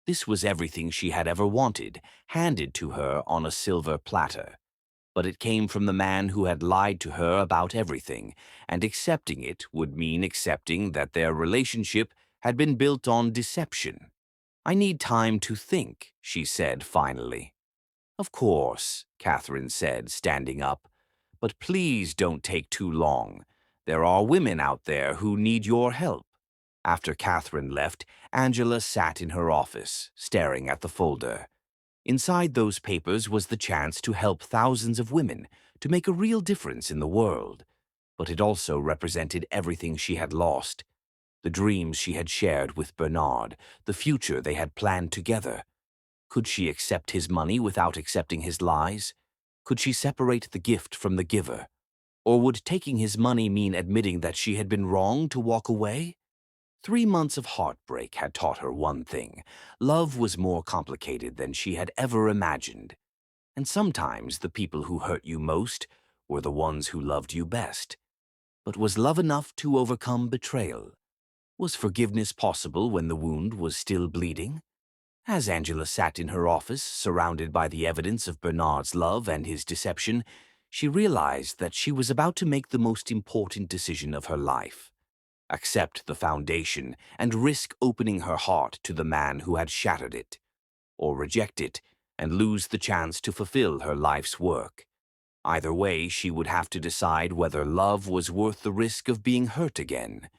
This was everything she had ever wanted, handed to her on a silver platter. But it came from the man who had lied to her about everything, and accepting it would mean accepting that their relationship had been built on deception. "I need time to think," she said finally. "Of course," Catherine said, standing up. "But please don't take too long. There are women out there who need your help." After Catherine left, Angela sat in her office, staring at the folder. Inside those papers was the chance to help thousands of women, to make a real difference in the world. But it also represented everything she had lost. The dreams she had shared with Bernard, the future they had planned together. Could she accept his money without accepting his lies? Could she separate the gift from the giver? Or would taking his money mean admitting that she had been wrong to walk away? 3 months of heartbreak had taught her one thing. Love was more complicated than she had ever imagined. And sometimes the people who hurt you most were the ones who loved you best. But was love enough to overcome betrayal? Was forgiveness possible when the wound was still bleeding? As Angela sat in her office, surrounded by the evidence of Bernard's love and his deception, she realized that she was about to make the most important decision of her life. Accept the foundation and risk opening her heart to the man who had shattered it, or reject it and lose the chance to fulfill her life's work. Either way, she would have to decide whether love was worth the risk of being hurt again,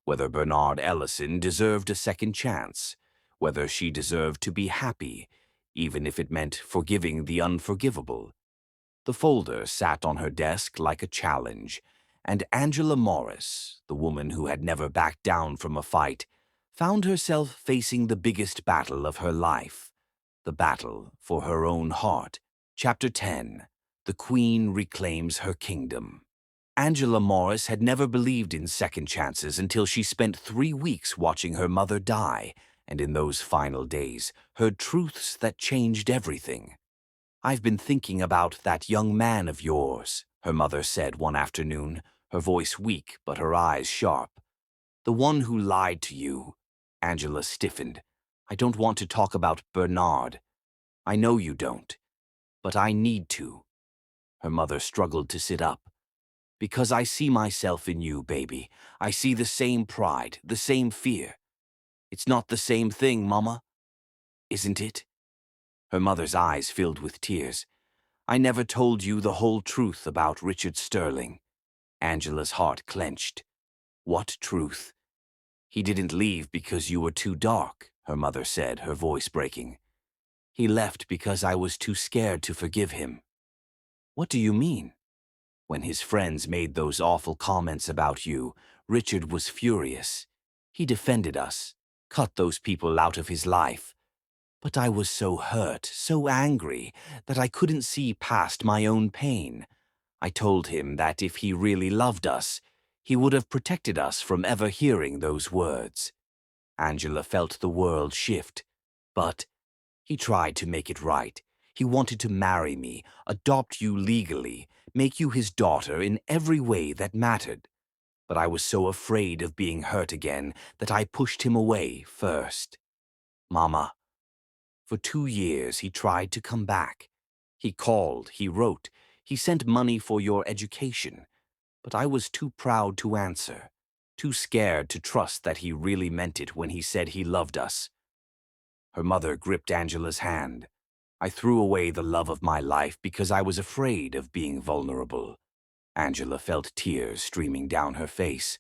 whether Bernard Ellison deserved a second chance, whether she deserved to be happy, even if it meant forgiving the unforgivable. The folder sat on her desk like a challenge, and Angela Morris, the woman who had never backed down from a fight, found herself facing the biggest battle of her life, the battle for her own heart. Chapter 10. The Queen Reclaims Her Kingdom. Angela Morris had never believed in second chances until she spent 3 weeks watching her mother die, and in those final days heard truths that changed everything. "I've been thinking about that young man of yours," her mother said one afternoon, her voice weak but her eyes sharp. "The one who lied to you." Angela stiffened. "I don't want to talk about Bernard. I know you don't. But I need to." Her mother struggled to sit up. "Because I see myself in you, baby. I see the same pride, the same fear." "It's not the same thing, Mama." "Isn't it?" Her mother's eyes filled with tears. "I never told you the whole truth about Richard Sterling." Angela's heart clenched. "What truth?" "He didn't leave because you were too dark," her mother said, her voice breaking. "He left because I was too scared to forgive him." "What do you mean?" "When his friends made those awful comments about you, Richard was furious. He defended us, cut those people out of his life. But I was so hurt, so angry, that I couldn't see past my own pain. I told him that if he really loved us, he would have protected us from ever hearing those words." Angela felt the world shift. "But he tried to make it right. He wanted to marry me, adopt you legally, make you his daughter in every way that mattered. But I was so afraid of being hurt again that I pushed him away first." "Mama, For 2 years he tried to come back. He called, he wrote, he sent money for your education. But I was too proud to answer, too scared to trust that he really meant it when he said he loved us. Her mother gripped Angela's hand. I threw away the love of my life because I was afraid of being vulnerable. Angela felt tears streaming down her face.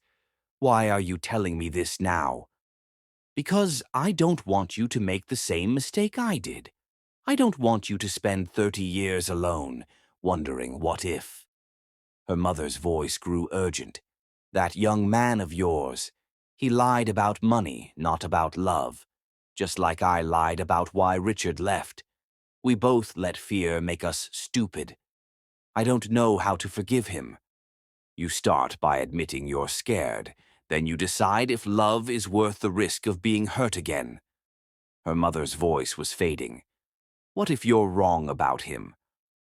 Why are you telling me this now? Because I don't want you to make the same mistake I did. I don't want you to spend 30 years alone, wondering what if. Her mother's voice grew urgent. That young man of yours, he lied about money, not about love. Just like I lied about why Richard left. We both let fear make us stupid. I don't know how to forgive him. You start by admitting you're scared. Then you decide if love is worth the risk of being hurt again. Her mother's voice was fading. What if you're wrong about him?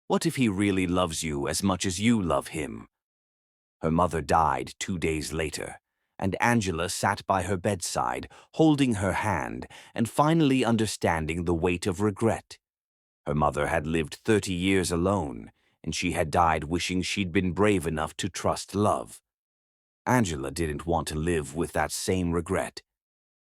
What if he really loves you as much as you love him? Her mother died 2 days later, and Angela sat by her bedside, holding her hand and finally understanding the weight of regret. Her mother had lived 30 years alone, and she had died wishing she'd been brave enough to trust love. Angela didn't want to live with that same regret.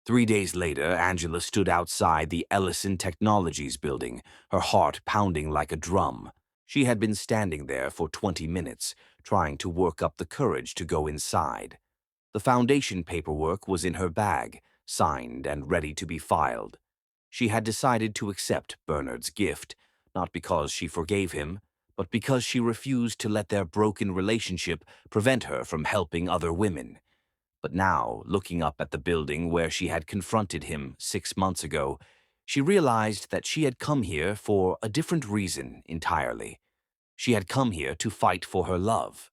3 days later, Angela stood outside the Ellison Technologies building, her heart pounding like a drum. She had been standing there for 20 minutes, trying to work up the courage to go inside. The foundation paperwork was in her bag, signed and ready to be filed. She had decided to accept Bernard's gift, not because she forgave him, but because she refused to let their broken relationship prevent her from helping other women. But now, looking up at the building where she had confronted him 6 months ago, she realized that she had come here for a different reason entirely. She had come here to fight for her love.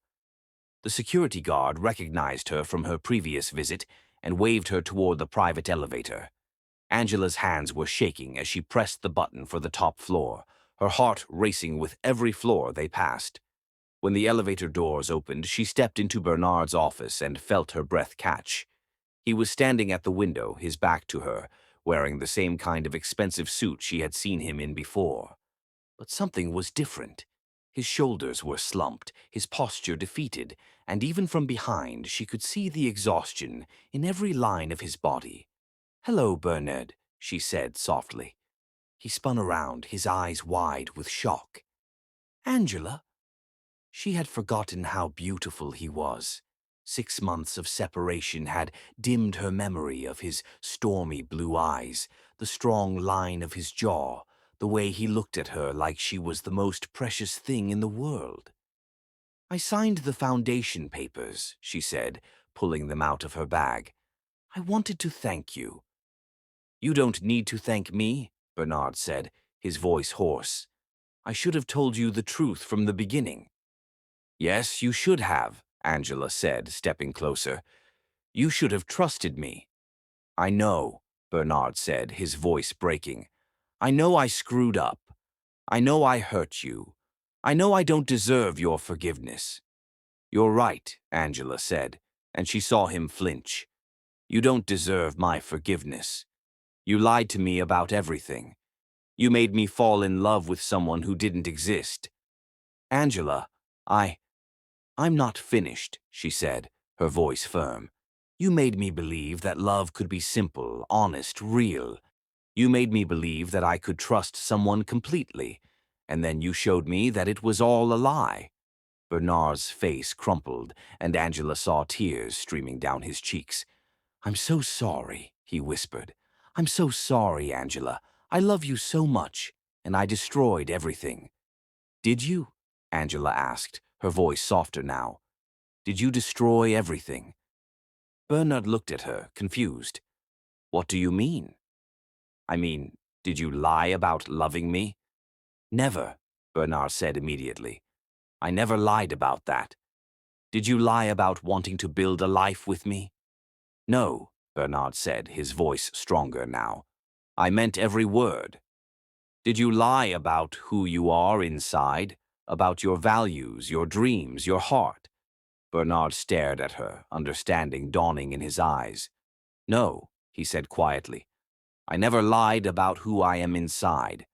The security guard recognized her from her previous visit and waved her toward the private elevator. Angela's hands were shaking as she pressed the button for the top floor, her heart racing with every floor they passed. When the elevator doors opened, she stepped into Bernard's office and felt her breath catch. He was standing at the window, his back to her, wearing the same kind of expensive suit she had seen him in before. But something was different. His shoulders were slumped, his posture defeated, and even from behind she could see the exhaustion in every line of his body. "Hello, Bernard," she said softly. He spun around, his eyes wide with shock. "Angela?" She had forgotten how beautiful he was. 6 months of separation had dimmed her memory of his stormy blue eyes, the strong line of his jaw, the way he looked at her like she was the most precious thing in the world. "I signed the foundation papers," she said, pulling them out of her bag. "I wanted to thank you." "You don't need to thank me," Bernard said, his voice hoarse. "I should have told you the truth from the beginning." "Yes, you should have," Angela said, stepping closer. "You should have trusted me." "I know," Bernard said, his voice breaking. "I know I screwed up. I know I hurt you. I know I don't deserve your forgiveness." "You're right," Angela said, and she saw him flinch. "You don't deserve my forgiveness. You lied to me about everything. You made me fall in love with someone who didn't exist. Angela, I'm not finished," she said, her voice firm. "You made me believe that love could be simple, honest, real. You made me believe that I could trust someone completely, and then you showed me that it was all a lie." Bernard's face crumpled, and Angela saw tears streaming down his cheeks. "I'm so sorry," he whispered. "I'm so sorry, Angela. I love you so much, and I destroyed everything." "Did you?" Angela asked, her voice softer now. "Did you destroy everything?" Bernard looked at her, confused. "What do you mean?" "I mean, did you lie about loving me?" "Never," Bernard said immediately. "I never lied about that." "Did you lie about wanting to build a life with me?" "No," Bernard said, his voice stronger now. "I meant every word." "Did you lie about who you are inside, about your values, your dreams, your heart?" Bernard stared at her, understanding dawning in his eyes. "No," he said quietly. I never lied about who I am inside.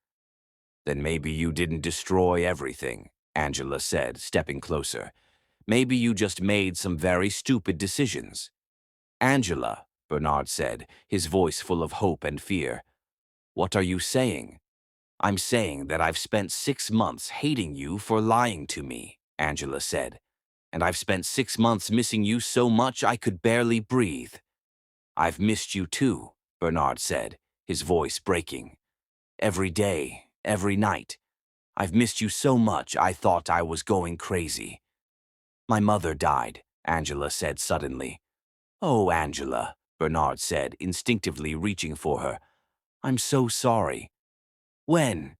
Then maybe you didn't destroy everything, Angela said, stepping closer. Maybe you just made some very stupid decisions. Angela, Bernard said, his voice full of hope and fear. What are you saying? I'm saying that I've spent 6 months hating you for lying to me, Angela said. And I've spent 6 months missing you so much I could barely breathe. I've missed you too, Bernard said, his voice breaking. Every day, every night. I've missed you so much I thought I was going crazy. My mother died, Angela said suddenly. Oh, Angela, Bernard said, instinctively reaching for her. I'm so sorry. When?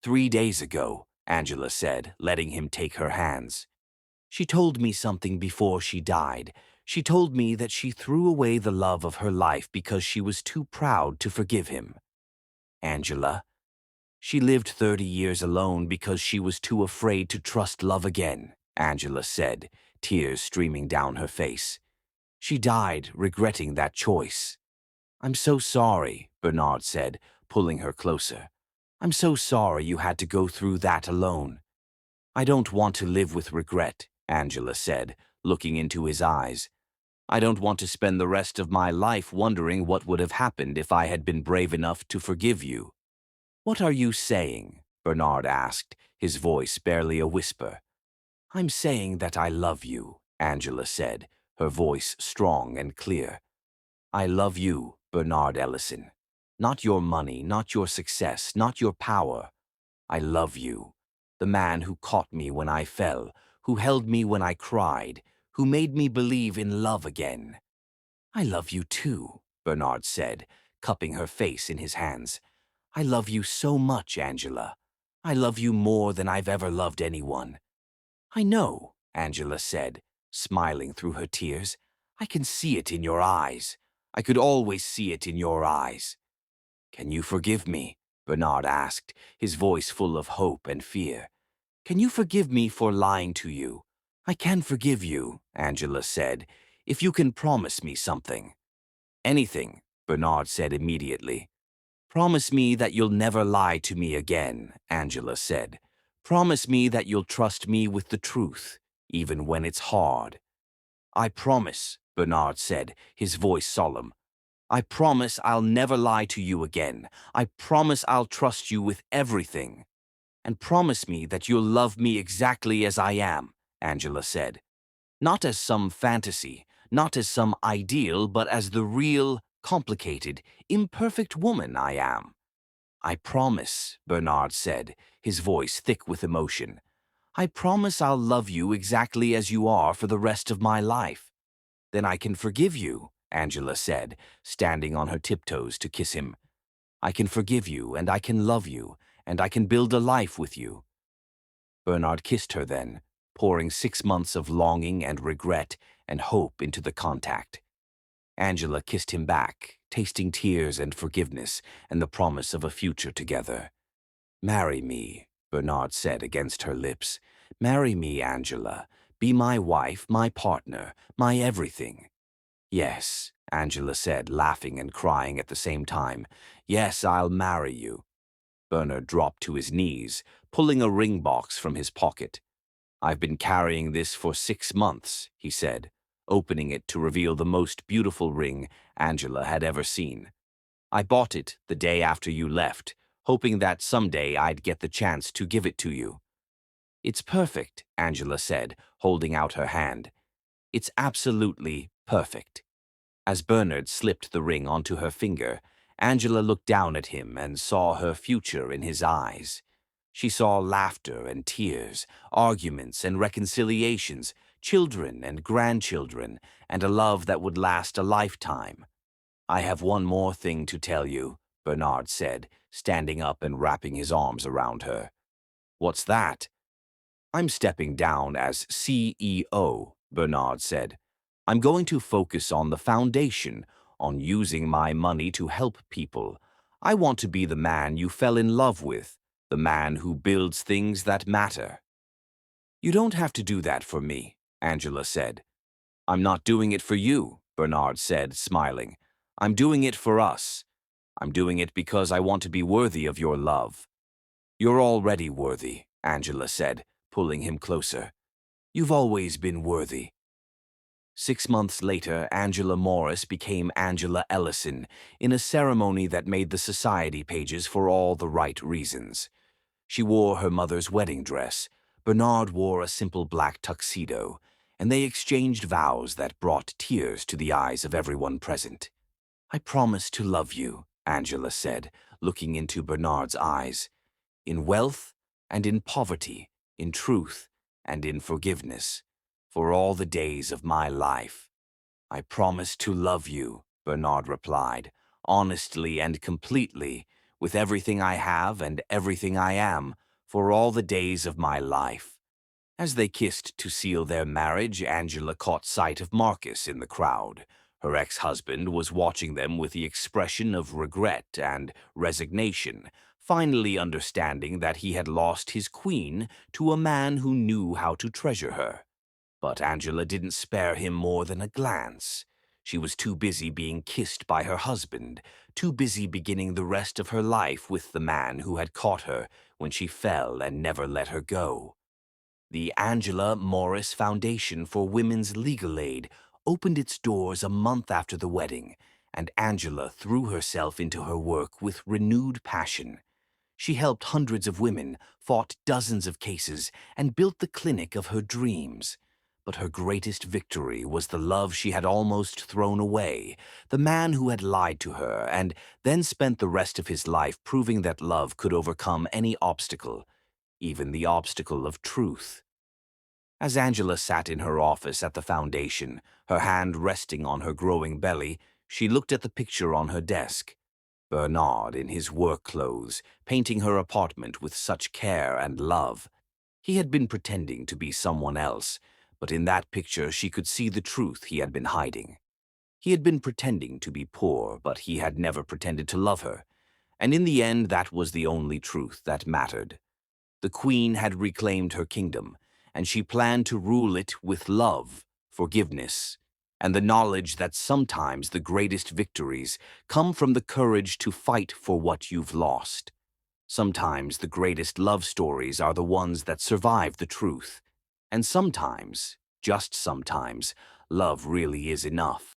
3 days ago, Angela said, letting him take her hands. She told me something before she died. She told me that she threw away the love of her life because she was too proud to forgive him. Angela, she lived 30 years alone because she was too afraid to trust love again, Angela said, tears streaming down her face. She died regretting that choice. I'm so sorry, Bernard said, pulling her closer. I'm so sorry you had to go through that alone. I don't want to live with regret, Angela said, looking into his eyes. I don't want to spend the rest of my life wondering what would have happened if I had been brave enough to forgive you. What are you saying? Bernard asked, his voice barely a whisper. I'm saying that I love you, Angela said, her voice strong and clear. I love you, Bernard Ellison. Not your money, not your success, not your power. I love you, the man who caught me when I fell, who held me when I cried, who made me believe in love again. I love you too, Bernard said, cupping her face in his hands. I love you so much, Angela. I love you more than I've ever loved anyone. I know, Angela said, smiling through her tears. I can see it in your eyes. I could always see it in your eyes. Can you forgive me? Bernard asked, his voice full of hope and fear. Can you forgive me for lying to you? I can forgive you, Angela said, if you can promise me something. Anything, Bernard said immediately. Promise me that you'll never lie to me again, Angela said. Promise me that you'll trust me with the truth, even when it's hard. I promise, Bernard said, his voice solemn. I promise I'll never lie to you again. I promise I'll trust you with everything. And promise me that you'll love me exactly as I am, Angela said. Not as some fantasy, not as some ideal, but as the real, complicated, imperfect woman I am. I promise, Bernard said, his voice thick with emotion. I promise I'll love you exactly as you are for the rest of my life. Then I can forgive you, Angela said, standing on her tiptoes to kiss him. I can forgive you, and I can love you, and I can build a life with you. Bernard kissed her then, pouring 6 months of longing and regret and hope into the contact. Angela kissed him back, tasting tears and forgiveness and the promise of a future together. Marry me, Bernard said against her lips. Marry me, Angela. Be my wife, my partner, my everything. Yes, Angela said, laughing and crying at the same time. Yes, I'll marry you. Bernard dropped to his knees, pulling a ring box from his pocket. I've been carrying this for 6 months, he said, opening it to reveal the most beautiful ring Angela had ever seen. I bought it the day after you left, hoping that someday I'd get the chance to give it to you. It's perfect, Angela said, holding out her hand. It's absolutely perfect. As Bernard slipped the ring onto her finger, Angela looked down at him and saw her future in his eyes. She saw laughter and tears, arguments and reconciliations, children and grandchildren, and a love that would last a lifetime. I have one more thing to tell you, Bernard said, standing up and wrapping his arms around her. What's that? I'm stepping down as CEO, Bernard said. I'm going to focus on the foundation, on using my money to help people. I want to be the man you fell in love with, the man who builds things that matter. You don't have to do that for me, Angela said. I'm not doing it for you, Bernard said, smiling. I'm doing it for us. I'm doing it because I want to be worthy of your love. You're already worthy, Angela said, pulling him closer. You've always been worthy. 6 months later, Angela Morris became Angela Ellison in a ceremony that made the society pages for all the right reasons. She wore her mother's wedding dress. Bernard wore a simple black tuxedo, and they exchanged vows that brought tears to the eyes of everyone present. I promise to love you, Angela said, looking into Bernard's eyes, in wealth and in poverty, in truth and in forgiveness, for all the days of my life. I promise to love you, Bernard replied, honestly and completely, with everything I have and everything I am, for all the days of my life. As they kissed to seal their marriage, Angela caught sight of Marcus in the crowd. Her ex-husband was watching them with the expression of regret and resignation, finally understanding that he had lost his queen to a man who knew how to treasure her. But Angela didn't spare him more than a glance. She was too busy being kissed by her husband, too busy beginning the rest of her life with the man who had caught her when she fell and never let her go. The Angela Morris Foundation for Women's Legal Aid opened its doors a month after the wedding, and Angela threw herself into her work with renewed passion. She helped hundreds of women, fought dozens of cases, and built the clinic of her dreams. But her greatest victory was the love she had almost thrown away, the man who had lied to her and then spent the rest of his life proving that love could overcome any obstacle, even the obstacle of truth. As Angela sat in her office at the foundation, her hand resting on her growing belly, she looked at the picture on her desk. Bernard in his work clothes, painting her apartment with such care and love. He had been pretending to be someone else, but in that picture she could see the truth he had been hiding. He had been pretending to be poor, but he had never pretended to love her, and in the end that was the only truth that mattered. The queen had reclaimed her kingdom, and she planned to rule it with love, forgiveness, and the knowledge that sometimes the greatest victories come from the courage to fight for what you've lost. Sometimes the greatest love stories are the ones that survive the truth, and sometimes, just sometimes, love really is enough.